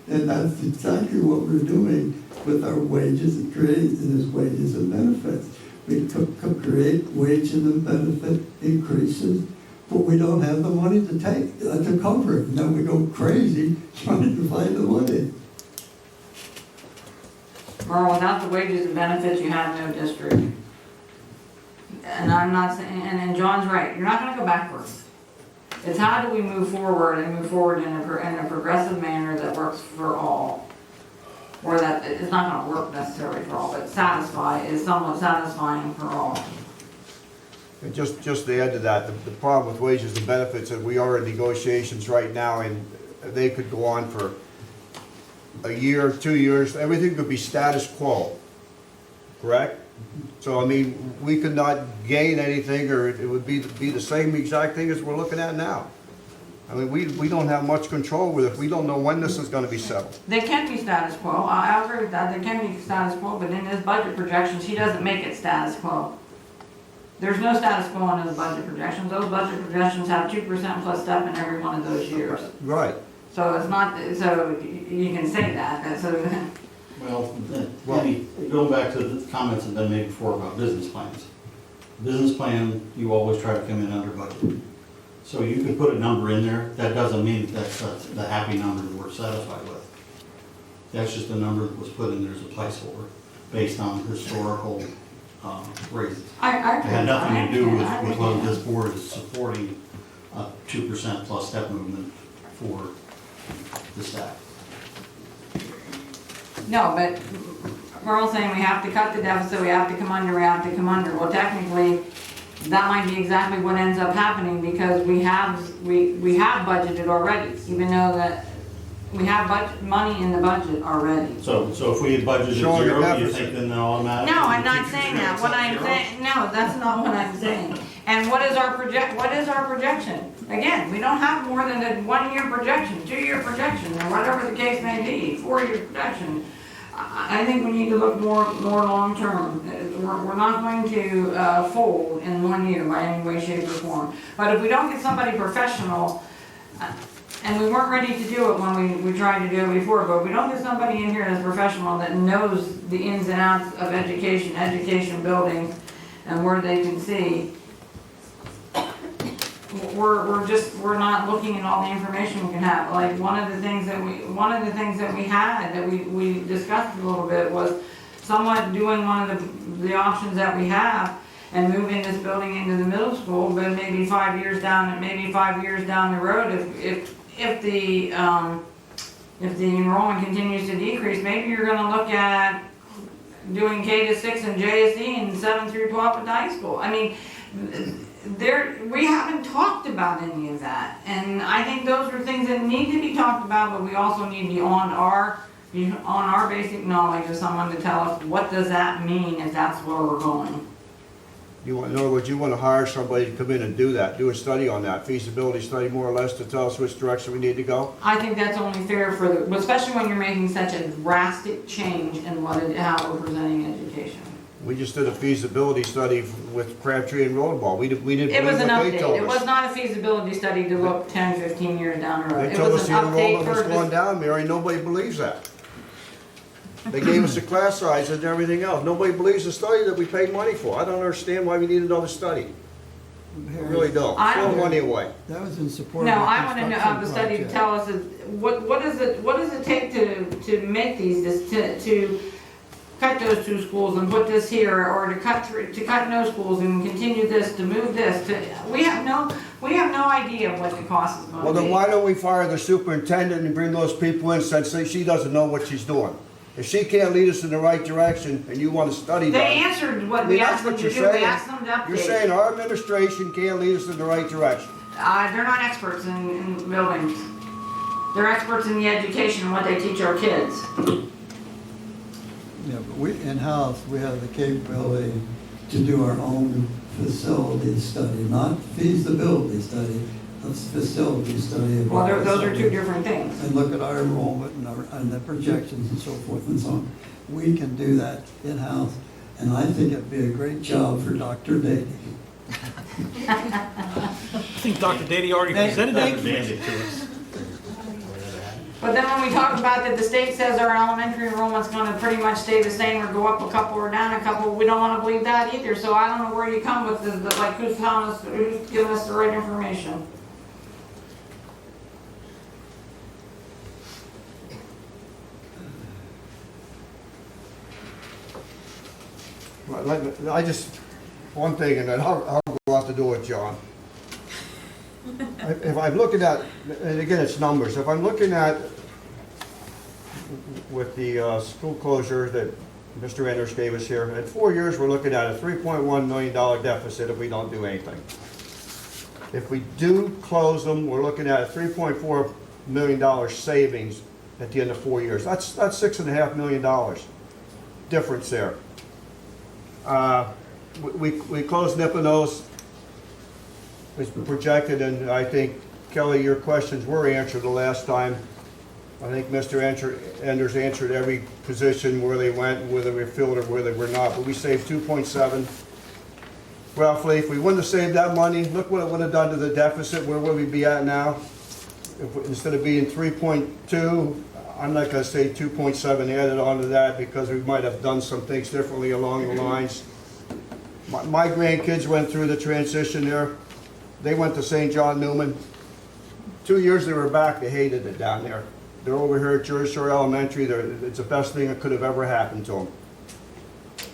And that's exactly what we're doing with our wages and creating this wages and benefits. We create wages and benefit increases, but we don't have the money to take, to cover it. And then we go crazy trying to find the money. Well, without the wages and benefits, you have no district. And I'm not saying, and John's right, you're not gonna go backwards. It's how do we move forward and move forward in a progressive manner that works for all. Or that it's not gonna work necessarily for all, but is somewhat satisfying for all. And just to add to that, the problem with wages and benefits is we are in negotiations right now, and they could go on for a year, 2 years, everything could be status quo, correct? So, I mean, we could not gain anything, or it would be the same exact thing as we're looking at now. I mean, we don't have much control with it. We don't know when this is gonna be settled. They can be status quo, I agree with that, they can be status quo, but in his budget projections, he doesn't make it status quo. There's no status quo in those budget projections. Those budget projections have 2% plus step in every one of those years. Right. So it's not, so you can say that, so. Well, going back to the comments that have been made before about business plans. Business plan, you always try to come in under budget. So you could put a number in there, that doesn't mean that's the happy number that we're satisfied with. That's just a number that was put in there as a placeholder, based on historical raises. I It had nothing to do with whether this board is supporting a 2% plus step movement for the staff. No, but we're all saying we have to cut the deficit, we have to come under. Well, technically, that might be exactly what ends up happening because we have budgeted already, even though that we have money in the budget already. So if we had budgeted Showing zero, a you deficit. think then automatically? No, I'm not saying that. What I'm saying, no, that's not what I'm saying. And what is our projection? Again, we don't have more than a 1-year projection, 2-year projection, or whatever the case may be, 4-year projection. I think we need to look more long-term. We're not going to fold in 1 year by any way, shape, or form. But if we don't get somebody professional, and we weren't ready to do it when we tried to do it before, but if we don't get somebody in here that's professional that knows the ins and outs of education building, and where they can see, we're not looking at all the information we can have. Like one of the things that we had that we discussed a little bit was somewhat doing one of the options that we have and moving this building into the middle school, but maybe 5 years down the road, if the enrollment continues to decrease, maybe you're going to look at doing K-6 and JSASD and 7 through 12 at high school. I mean, we haven't talked about any of that, and I think those are things that need to be talked about, but we also need to be on our basic knowledge of someone to tell us what does that mean if that's where we're going. In other words, you want to hire somebody to come in and do that, do a study on that, feasibility study more or less to tell us which direction we need to go? I think that's only fair especially when you're making such a drastic change in how we're presenting education. We just did a feasibility study with Crabtree and Rollerball. We didn't It believe was an what they told update. It us. was not a feasibility study to look 10, 15 years down the road. They It told was us an the update enrollment was for going down, Mary. Nobody believes that. They gave us the class sizes and everything else. Nobody believes the study that we paid money for. I don't understand why we need another study. I really don't. Throw money away. That was in support No, of the I want to know construction the study to project. tell us what does it take to to make these, to cut those 2 schools and put this here, or to cut no schools and continue this, to move this, we have no idea what the cost is Well, gonna then be. why don't we fire the superintendent and bring those people in since she doesn't know what she's doing? If she can't lead us in the right direction and you want to study They that. answered what I mean, we that's asked them what to you're do, we saying. asked them to update. You're saying our administration can't lead us in the right direction. They're not experts in buildings. They're experts in the education and what they teach our kids. Yeah, but we, in-house, we have the capability to do our own facility study, not feasibility study, a facility study. of Well, our those are 2 facility. different things. And look at our enrollment and the projections and so forth and so on. We can do that in-house, and I think it'd be a great job for Dr. Dady. I think Dr. Dady already presented that mandate to us. But then when we talk about that the state says our elementary enrollment's gonna pretty much stay the same or go up a couple or down a couple, we don't wanna believe that either. So I don't know where you come with this, like who's telling us, who's giving us the right information? I just, one thing, and then I'll go out the door, John. If I'm looking at, and again, it's numbers, if I'm looking at with the school closure that Mr. Enders gave us here, in 4 years, we're looking at a $3.1 million deficit if we don't do anything. If we do close them, we're looking at a $3.4 million savings at the end of 4 years. That's $6.5 million difference there. We closed Nipponos. It's projected, and I think, Kelly, your questions were answered the last time. I think Mr. Enders answered every position where they went, whether we filled or where they were not, but we saved 2.7. Roughly, if we wouldn't have saved that money, look what it would have done to the deficit. Where would we be at now? Instead of being 3.2, I'm not gonna say 2.7 added on to that because we might have done some things differently along the lines. My grandkids went through the transition there. They went to St. John Newman. 2 years they were back, they hated it down there. They're over here at Jersey Shore Elementary. It's the best thing that could have ever happened to them.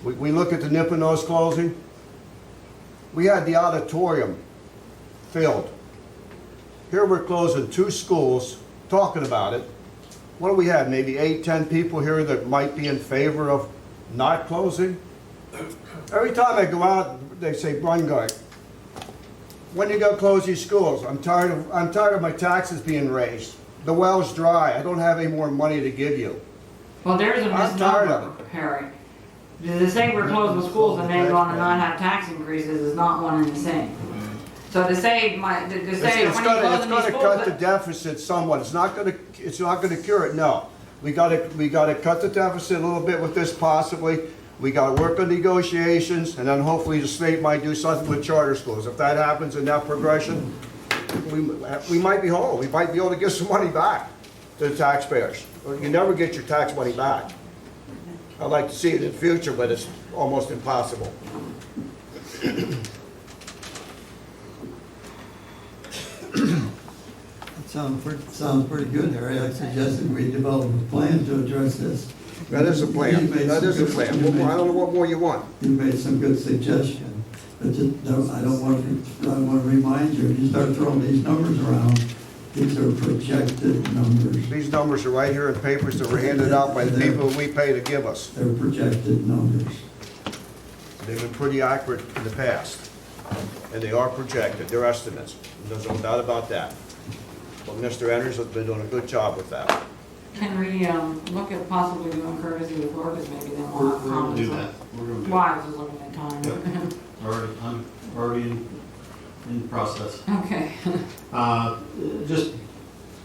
We look at the Nipponos closing. We had the auditorium filled. Here we're closing 2 schools, talking about it. What do we have, maybe 8, 10 people here that might be in favor of not closing? Every time I go out, they say, Brungard, when you go close these schools? I'm tired of my taxes being raised. The well's dry. I don't have any more money to give you. Well, there's a I'm tired of misnomer, Harry. To say we're closing schools and they're gonna not have tax increases is not one and the same. So to say, It's when you're closing these gonna cut the schools, deficit somewhat. It's not gonna cure it, no. We gotta cut the deficit a little bit with this possibly. We gotta work on negotiations, and then hopefully the state might do something with charter schools. If that happens in that progression, we might be whole. We might be able to get some money back to the taxpayers. You never get your tax money back. I'd like to see it in the future, but it's almost impossible. It sounds pretty good, Harry. I suggested we develop a plan to address this. That is a plan. You made That some is a good- plan. you made- I don't know what more you want. You made some good suggestions, but I want to remind you, if you start throwing these numbers around, these are projected numbers. These numbers are right here in papers that were handed out by the people we pay to give us. They're projected numbers. They've been pretty accurate in the past, and they are projected. They're estimates. There's no doubt about that. But Mr. Enders has been doing a good job with that. can we, look at possibly doing courtesy with Orcas, maybe then we'll have We're gonna do comments. that. We're gonna do Why, I was just looking at time. Yep. I'm already in process. Okay. Just,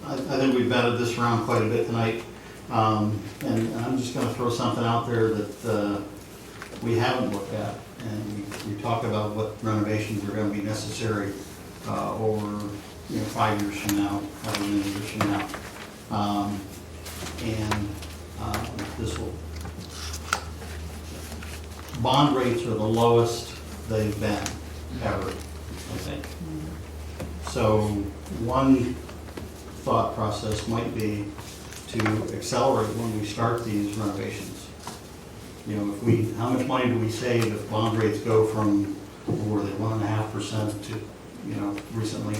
I think we vetted this around quite a bit tonight. And I'm just gonna throw something out there that, we haven't looked at. And we talk about what renovations are gonna be necessary, over, 5 years from now, however many years from now. This will, bond rates are the lowest they've been ever, I think. So one thought process might be to accelerate when we start these renovations. You know, if we, how much money do we save if bond rates go from, what were they, 1.5% to, you know, recently?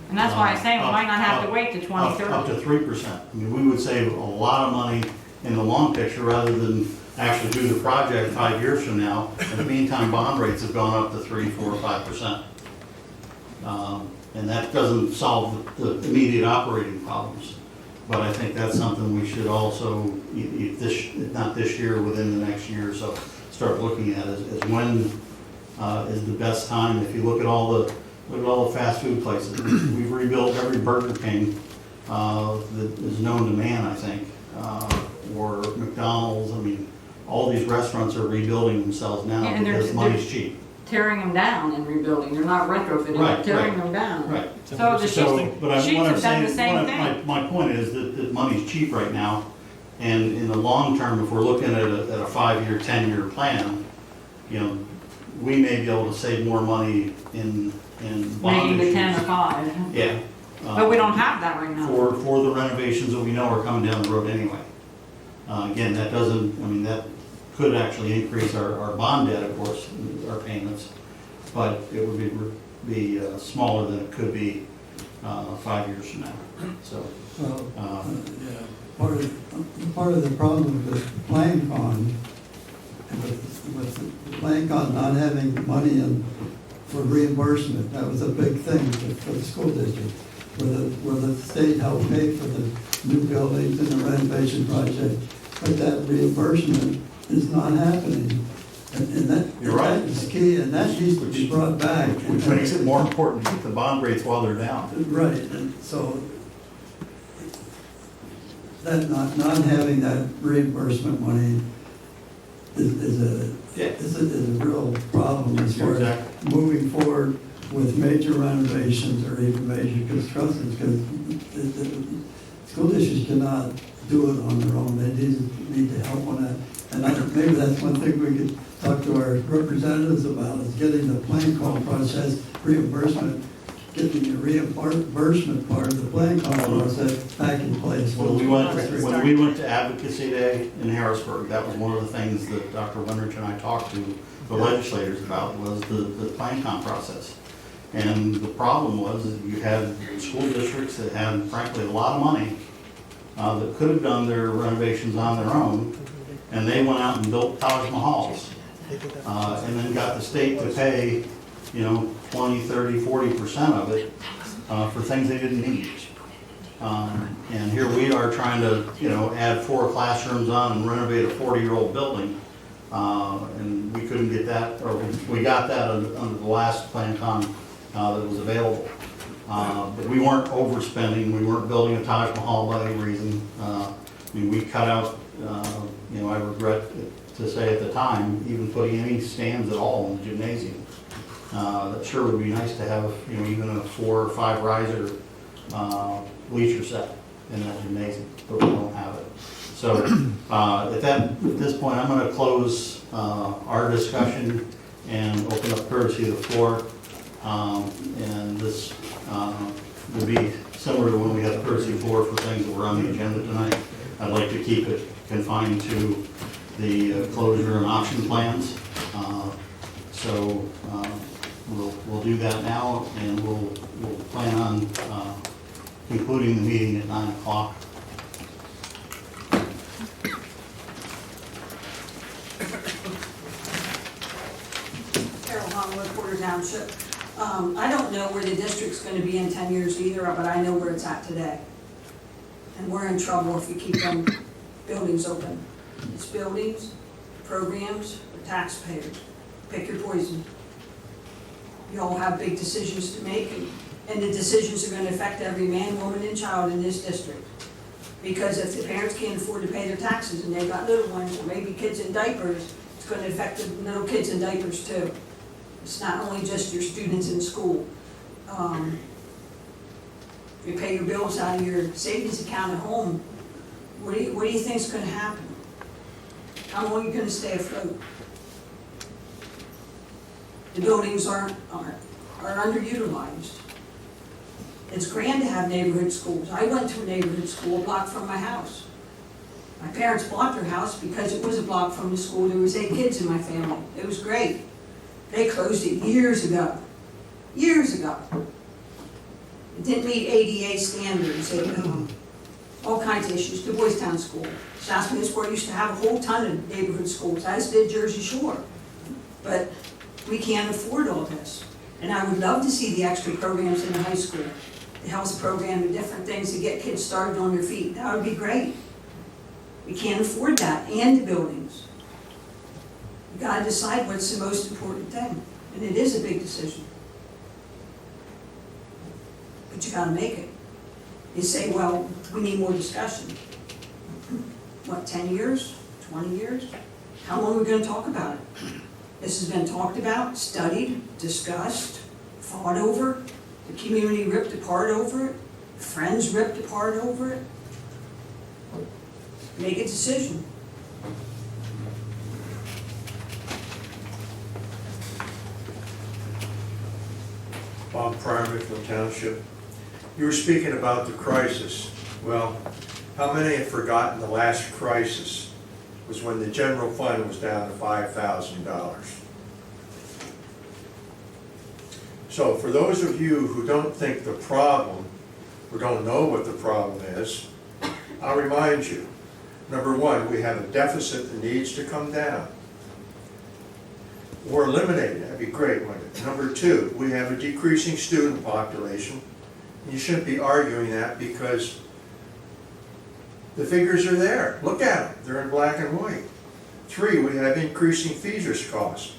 And that's why I say we might not have to wait to Up 2030. to 3%. I mean, we would save a lot of money in the long picture rather than actually do the project 5 years from now. In the meantime, bond rates have gone up to 3, 4, 5%. And that doesn't solve the immediate operating problems. But I think that's something we should also, if not this year, within the next year or so, start looking at is when is the best time. If you look at all the fast food places, we've rebuilt every Burger King that is known to man, I think, or McDonald's. I mean, all these restaurants are rebuilding themselves now Yeah, and because money's cheap. Tearing them down and rebuilding, they're not retrofitting, Right, they're tearing right. them down. Right. So the But sheets what I'm have done the saying, same thing. my point is that money's cheap right now, and in the long term, if we're looking at a 5-year, 10-year plan, you know, we may be able to save more money in bond Making the 10 or issues. 5. Yeah. But we don't have that right now. For the renovations that we know are coming down the road anyway. Again, that doesn't, I mean, that could actually increase our bond debt, of course, our payments, but it would be smaller than it could be 5 years from now. So, Well, part of the problem with the plan con, with the plan con not having money in for reimbursement, that was a big thing for the school district, where the state helped pay for the new buildings and the renovation project, but that reimbursement is not happening. And that, You're right. that is key, and that needs to be brought back. which makes it more important to keep the bond rates while they're down. Right, and so that not having that reimbursement money is a real problem as far as Exactly. moving forward with major renovations or even major constructions, because the school districts cannot do it on their own. They need to help on that. And maybe that's one thing we could talk to our representatives about, is getting the plan call process reimbursement, getting the reimbursement part of the plan call process back in place. When we went to Advocacy Day in Harrisburg, that was one of the things that Dr. Winrich and I talked to the legislators about, was the plan con process. And the problem was that you had school districts that had frankly a lot of money that could have done their renovations on their own, and they went out and built Taj Mahals, and then got the state to pay, 20, 30, 40% of it for things they didn't need. And here we are trying to, add 4 classrooms on and renovate a 40-year-old building, and we couldn't get that, or we got that under the last plan con that was available. But we weren't overspending, we weren't building a Taj Mahal by any reason. We cut out, I regret to say at the time, even putting any stands at all in the gymnasium. That sure would be nice to have, even a 4 or 5 riser bleacher set in that gymnasium, but we don't have it. So at this point, I'm going to close our discussion and open up courtesy of the floor. And this will be similar to when we had the courtesy floor for things that were on the agenda tonight. I'd like to keep it confined to the closure and option plans. So we'll do that now, and we'll plan on concluding the meeting at 9 o'clock. Carol Hollow, Porter Township. I don't know where the district's gonna be in 10 years either, but I know where it's at today. And we're in trouble if we keep them buildings open. It's buildings, programs, or taxpayers. Pick your poison. You all have big decisions to make, and the decisions are gonna affect every man, woman, and child in this district. Because if the parents can't afford to pay their taxes and they've got little ones, or maybe kids in diapers, it's gonna affect the little kids in diapers too. It's not only just your students in school. If you pay your bills out of your savings account at home, what do you think's gonna happen? How long are you gonna stay afloat? The buildings are underutilized. It's grand to have neighborhood schools. I went to a neighborhood school a block from my house. parents bought their house because it was a block from the school. There was 8 kids in my family. It was great. They closed it years ago. Years ago. It didn't meet ADA standards. All kinds of issues. Du Bois Town School. Shasta used to have a whole ton of neighborhood schools, as did Jersey Shore. But we can't afford all this. And I would love to see the extra programs in the high school, the health program and different things to get kids started on their feet. That would be great. We can't afford that, and the buildings. You gotta decide what's the most important thing, and it is a big decision. But you gotta make it. You say, well, we need more discussion. What, 10 years, 20 years? How long are we gonna talk about it? This has been talked about, studied, discussed, fought over. The community ripped apart over it. Friends ripped apart over it. Make a decision. Bob Pryor, Mifflin Township. You were speaking about the crisis. Well, how many have forgotten the last crisis was when the general fund was down to $5,000? So for those of you who don't think the problem, or don't know what the problem is, I'll remind you. Number one, we have a deficit that needs to come down. Or eliminate it, that'd be great, wouldn't it? Number two, we have a decreasing student population. You shouldn't be arguing that because the figures are there. Look at them, they're in black and white. Three, we have increasing feeders costs.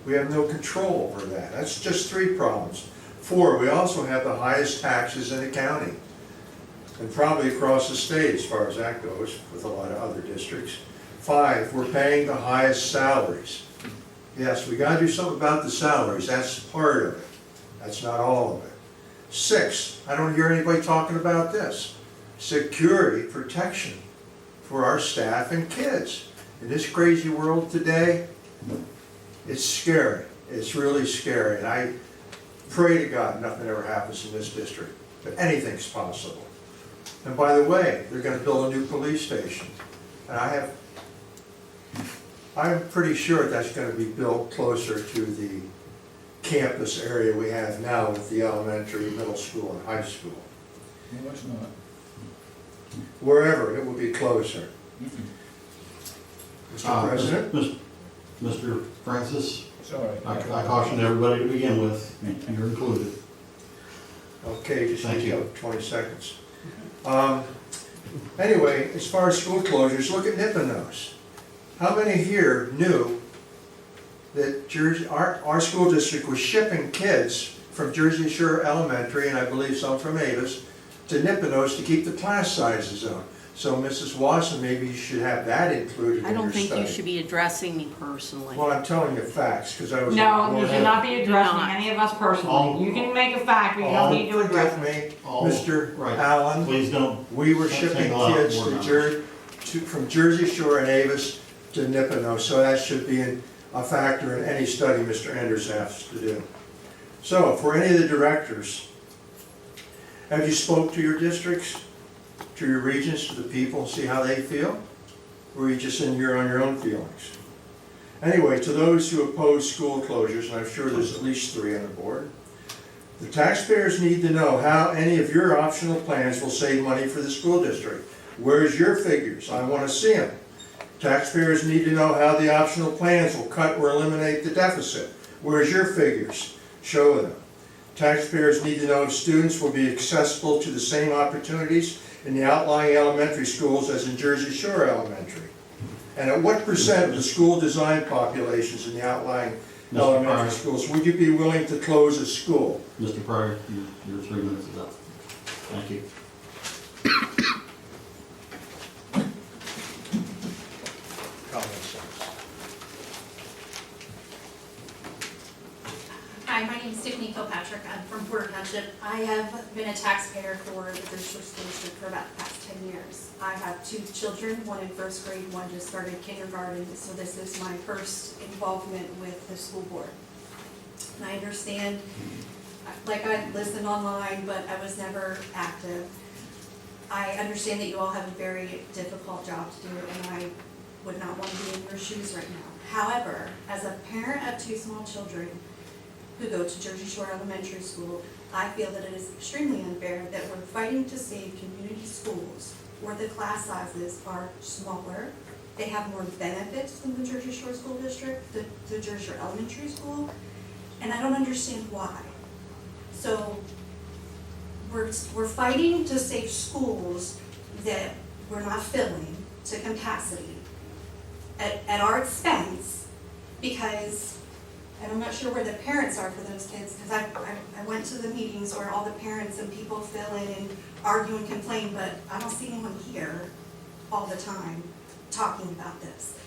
We have no control over that. That's just 3 problems. 4, we also have the highest taxes in the county, and probably across the state as far as that goes, with a lot of other districts. 5, we're paying the highest salaries. Yes, we gotta do something about the salaries, that's part of it. That's not all of it. 6, I don't hear anybody talking about this. Security, protection for our staff and kids. In this crazy world today, it's scary. It's really scary. And I pray to God nothing ever happens in this district, but anything's possible. And by the way, they're going to build a new police station. And I'm pretty sure that's going to be built closer to the campus area we have now with the elementary, middle school, and high school. No, it's not. Wherever, it will be closer. Mr. President? Mr. Francis, Sorry. I cautioned everybody to begin with, and you're included. Okay, just Thank need you. 20 seconds. Anyway, as far as school closures, look at Nippenose. How many here knew that our school district was shipping kids from Jersey Shore Elementary, and I believe some from Avis, to Nippenose to keep the class sizes down? So Mrs. Wasson, maybe you should have that included in your I don't think study. you should be addressing me personally. Well, I'm telling you facts, because I was. No, you should not be addressing not. any of us personally. You can make a fact, but you don't need to address Forgive it. me, All- Mr. right. Allen. Please don't. We were Don't shipping single out kids board from Jersey Shore and Avis to Nippenose, so that should be a factor in any study Mr. Enders has to do. So, for any of the directors, have you spoke to your districts, to your regions, to the people, see how they feel? Or are you just on your own feelings? Anyway, to those who oppose school closures, and I'm sure there's at least 3 on the board, the taxpayers need to know how any of your optional plans will save money for the school district. Where's your figures? I want to see them. Taxpayers need to know how the optional plans will cut or eliminate the deficit. Where's your figures? Show them. Taxpayers need to know if students will be accessible to the same opportunities in the outlying elementary schools as in Jersey Shore Elementary. And at what % of the school design populations in the outlying Mr. elementary Pryor. schools would you be willing to close a school? Mr. Pryor, your 3 minutes is up. Thank you. Hi, my name is Tiffany Kilpatrick. I'm from Porter Township. I have been a taxpayer for the Jersey Shore School District for about the past 10 years. I have 2 children, one in 1st grade, one just started kindergarten, so this is my first involvement with the school board. And I understand, like I listened online, but I was never active. I understand that you all have a very difficult job to do, and would not want to be in your shoes right now. However, as a parent of 2 small children who go to Jersey Shore Elementary School, I feel that it is extremely unfair that we're fighting to save community schools where the class sizes are smaller. They have more benefits than the Jersey Shore School District, the Jersey Shore Elementary School, and I don't understand why. So we're fighting to save schools that we're not filling to capacity at our expense, because, and I'm not sure where the parents are for those kids, because I went to the meetings where all the parents and people fill in and argue and complain, but I don't see anyone here all the time talking about this.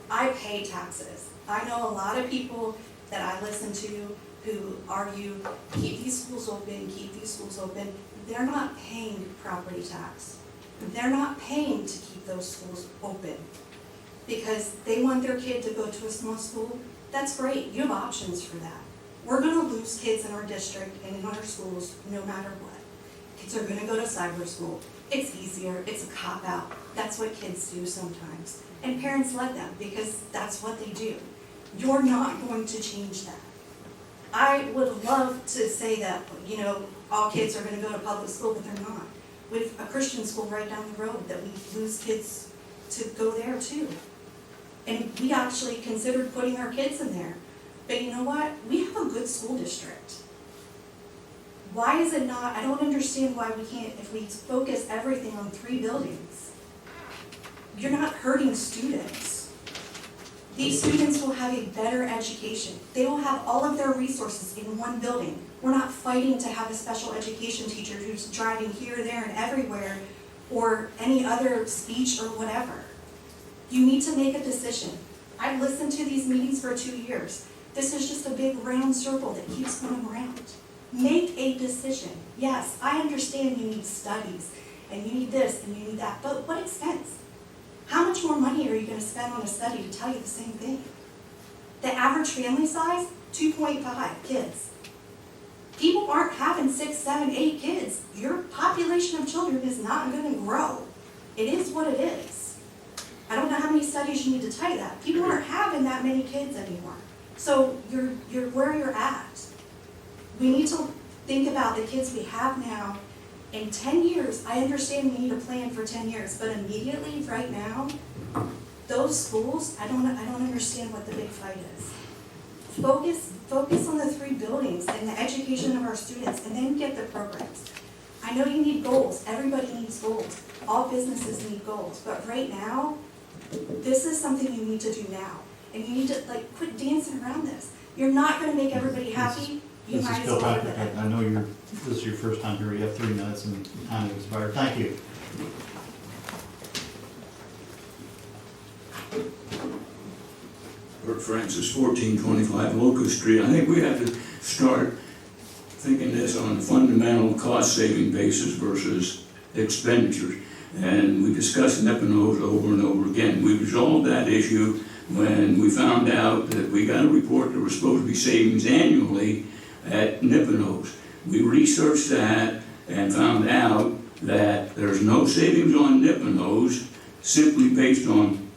I pay taxes. I know a lot of people that I listen to who argue, keep these schools open, keep these schools open. They're not paying property tax. They're not paying to keep those schools open because they want their kid to go to a small school. That's great. You have options for that. We're going to lose kids in our district and in our schools no matter what. Kids are going to go to cyber school. It's easier. It's a cop-out. That's what kids do sometimes. And parents let them because that's what they do. You're not going to change that. I would love to say that, you know, all kids are going to go to public school, but they're not. We have a Christian school right down the road that we lose kids to go there too. And we actually considered putting our kids in there. But you know what? We have a good school district. Why is it not, I don't understand why we can't, if we focus everything on 3 buildings, you're not hurting students. These students will have a better education. They will have all of their resources in one building. We're not fighting to have a special education teacher who's driving here, there, and everywhere, or any other speech or whatever. You need to make a decision. I've listened to these meetings for 2 years. This is just a big round circle that keeps going around. Make a decision. Yes, I understand you need studies, and you need this, and you need that, but what expense? How much more money are you going to spend on a study to tell you the same thing? The average family size, 2.5 kids. People aren't having 6, 7, 8 kids. Your population of children is not going to grow. It is what it is. I don't know how many studies you need to tell you that. People aren't having that many kids anymore. So you're where you're at. We need to think about the kids we have now. In 10 years, I understand we need a plan for 10 years, but immediately, right now, those schools, I don't understand what the big fight is. Focus on the 3 buildings and the education of our students, and then get the programs. I know you need goals. Everybody needs goals. All businesses need goals. But right now, this is something you need to do now. And you need to, quit dancing around this. You're not going to make everybody happy. You might as well do it. I know this is your first time here. You have 3 minutes and time to expire. Thank you. Bert Francis, 1425 Locust Street. I think we have to start thinking this on a fundamental cost-saving basis versus expenditures. And we discussed Nipponose over and over again. We resolved that issue when we found out that we got a report there was supposed to be savings annually at Nipponose. We researched that and found out that there's no savings on Nipponose simply based on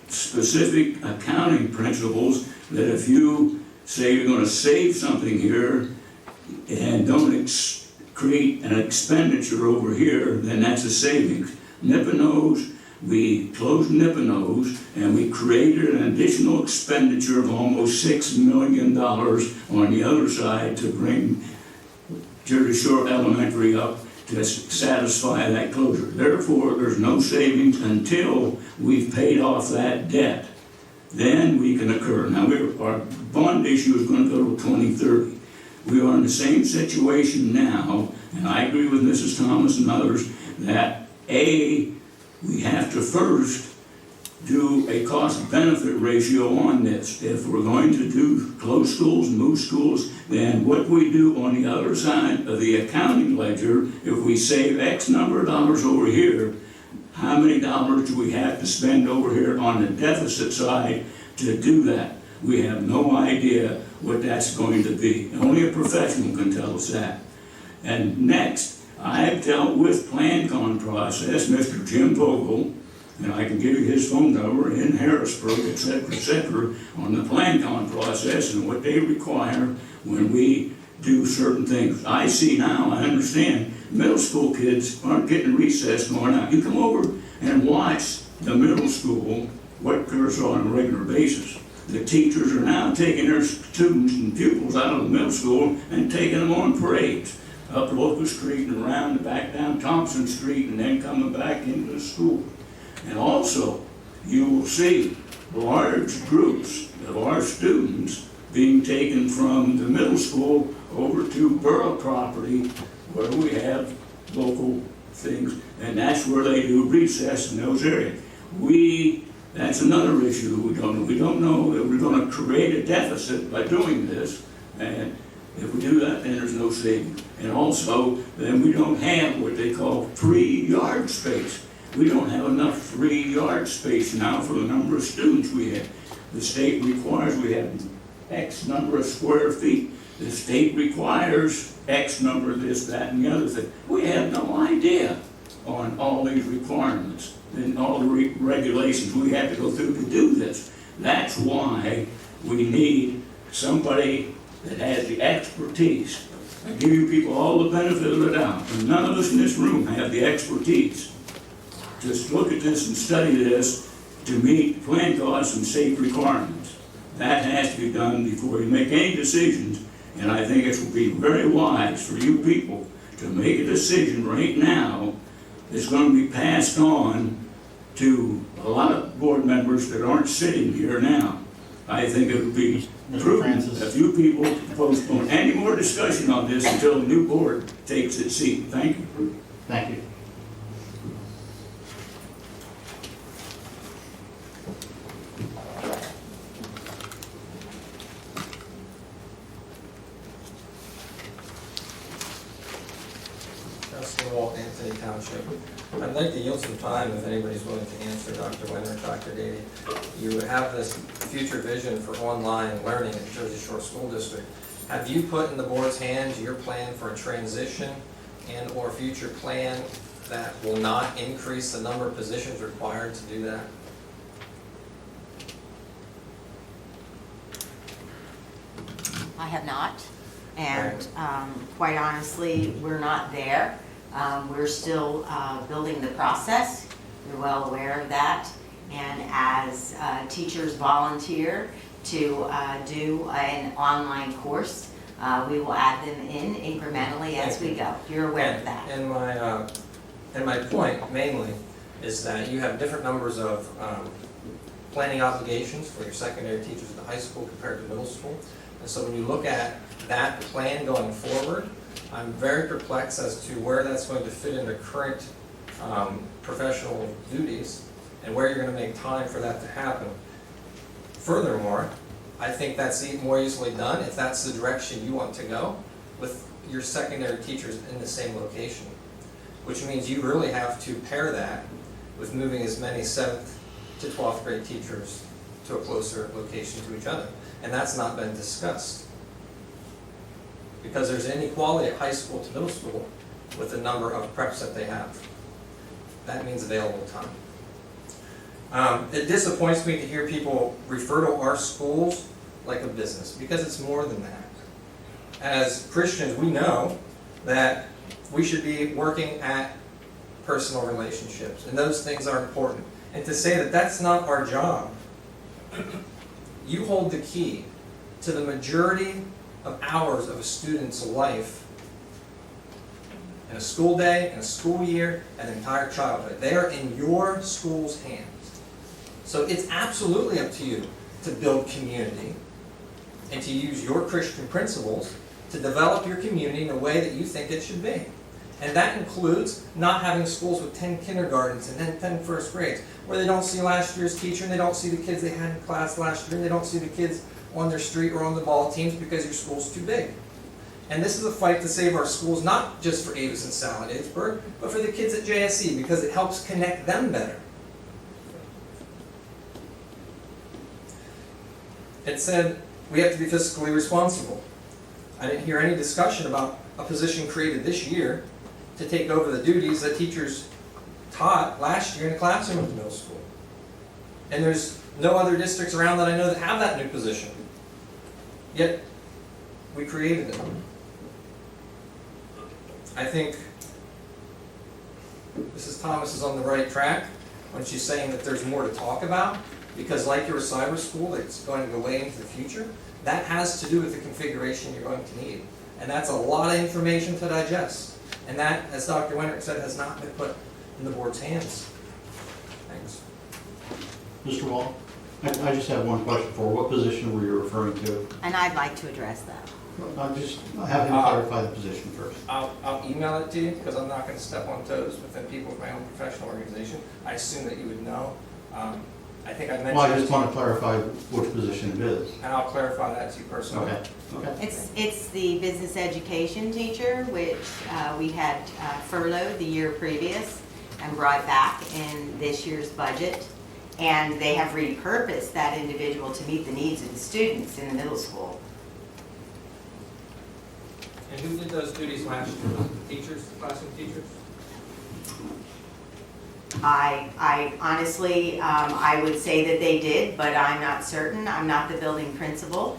specific accounting principles that if you say you're going to save something here and don't create an expenditure over here, then that's a savings. Nipponose, we closed Nipponose and we created an additional expenditure of almost $6 million on the other side to bring Jersey Shore Elementary up to satisfy that closure. Therefore, there's no savings until we've paid off that debt. Then we can occur. Now, our bond issue is going to go to 2030. We are in the same situation now, and I agree with Mrs. Thomas and others, that A, we have to first do a cost-benefit ratio on this. If we're going to do close schools, move schools, then what we do on the other side of the accounting ledger, if we save X number of dollars over here, how many dollars do we have to spend over here on the deficit side to do that? We have no idea what that's going to be. Only a professional can tell us that. And next, I've dealt with PlanCon process, Mr. Jim Vogel, and I can give you his phone number in Harrisburg, et cetera, on the plan-con process and what they require when we do certain things. I see now, I understand, middle school kids aren't getting recess going out. You come over and watch the middle school, what occurs on a regular basis. The teachers are now taking their students and pupils out of the middle school and taking them on parades up Locust Street and around and back down Thompson Street and then coming back into the school. And also, you will see large groups of our students being taken from the middle school over to borough property where we have local things, and that's where they do recess in those areas. That's another issue we don't know. We don't know that we're going to create a deficit by doing this, and if we do that, then there's no savings. And also, then we don't have what they call free yard space. We don't have enough free yard space now for the number of students we have. The state requires we have X number of square feet. The state requires X number of this, that, and the other thing. We have no idea on all these requirements and all the regulations we have to go through to do this. That's why we need somebody that has the expertise. I give you people all the benefit of the doubt, and none of us in this room have the expertise. Just look at this and study this to meet plan costs and safe requirements. That has to be done before you make any decisions, and I think it would be very wise for you people to make a decision right now that's going to be passed on to a lot of board members that aren't sitting here now. I think it would be prudent if you people postpone any more discussion on this until the new board takes its seat. Thank you. Thank you. Anthony Township. I'd like to yield some time if anybody's willing to answer Dr. Wenner, Dr. Davey. You have this future vision for online learning at Jersey Shore School District. Have you put in the board's hands your plan for a transition and or future plan that will not increase the number of positions required to do that? I have not, and quite honestly, we're not there. We're still building the process. You're well aware of that. And as teachers volunteer to do an online course, we will add them in incrementally as we go. You're aware of that. And my point mainly is that you have different numbers of planning obligations for your secondary teachers at the high school compared to middle school. And so when you look at that plan going forward, I'm very perplexed as to where that's going to fit into current professional duties and where you're going to make time for that to happen. Furthermore, I think that's even more easily done if that's the direction you want to go with your secondary teachers in the same location, which means you really have to pair that with moving as many 7th to 12th grade teachers to a closer location to each other. And that's not been discussed. Because there's inequality at high school to middle school with the number of preps that they have. That means available time. It disappoints me to hear people refer to our schools like a business, because it's more than that. As Christians, we know that we should be working at personal relationships, and those things are important. And to say that that's not our job, you hold the key to the majority of hours of a student's life in a school day, in a school year, and an entire childhood. They are in your school's hands. So it's absolutely up to you to build community and to use your Christian principles to develop your community in a way that you think it should be. And that includes not having schools with 10 kindergartens and then 10 first grades, where they don't see last year's teacher and they don't see the kids they had in class last year and they don't see the kids on their street or on the ball teams because your school's too big. And this is a fight to save our schools, not just for Avis and Sal at Aidesburg, but for the kids at JSC, because it helps connect them better. It said we have to be fiscally responsible. I didn't hear any discussion about a position created this year to take over the duties that teachers taught last year in the classroom at the middle school. And there's no other districts around that I know that have that new position. Yet, we created it. I think Mrs. Thomas is on the right track when she's saying that there's more to talk about, because like your cyber school that's going to go way into the future, that has to do with the configuration you're going to need. And that's a lot of information to digest. And that, as Dr. Wenrick said, has not been put in the board's hands. Thanks. Mr. Wall, I just have one question for, what position were you referring to? And I'd like to address that. I'm just having to clarify the position first. I'll email it to you, because I'm not going to step on toes within people with my own professional organization. I assume that you would know. I think I mentioned. Well, I just want to clarify which position it is. And I'll clarify that to you personally. Okay. It's the business education teacher, which we had furloughed the year previous and brought back in this year's budget. And they have repurposed that individual to meet the needs of the students in the middle school. And who did those duties last year? Was it the teachers, the classroom teachers? I honestly, I would say that they did, but I'm not certain. I'm not the building principal.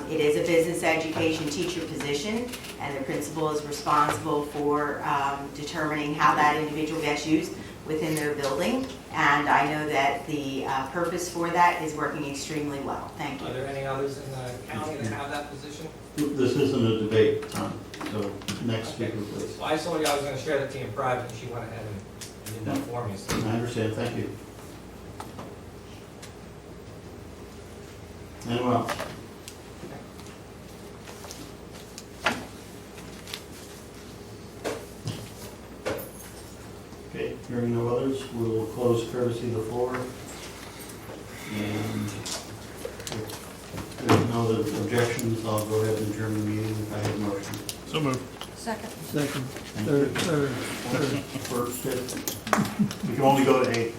It is a business education teacher position, and the principal is responsible for determining how that individual gets used within their building. And I know that the purpose for that is working extremely well. Thank you. Are there any others in the county that have that position? This isn't a debate time, so next speaker, please. Well, I told you I was going to share that to you in private, and she went ahead and did that for me. So. I understand, thank you. Anyone else? Okay, hearing no others, we'll close courtesy of the floor. And if there's no other objections, I'll go ahead and adjourn the meeting if I have a motion. So moved. Second. Second, Thank you. third. First, fifth. We can only go to 8.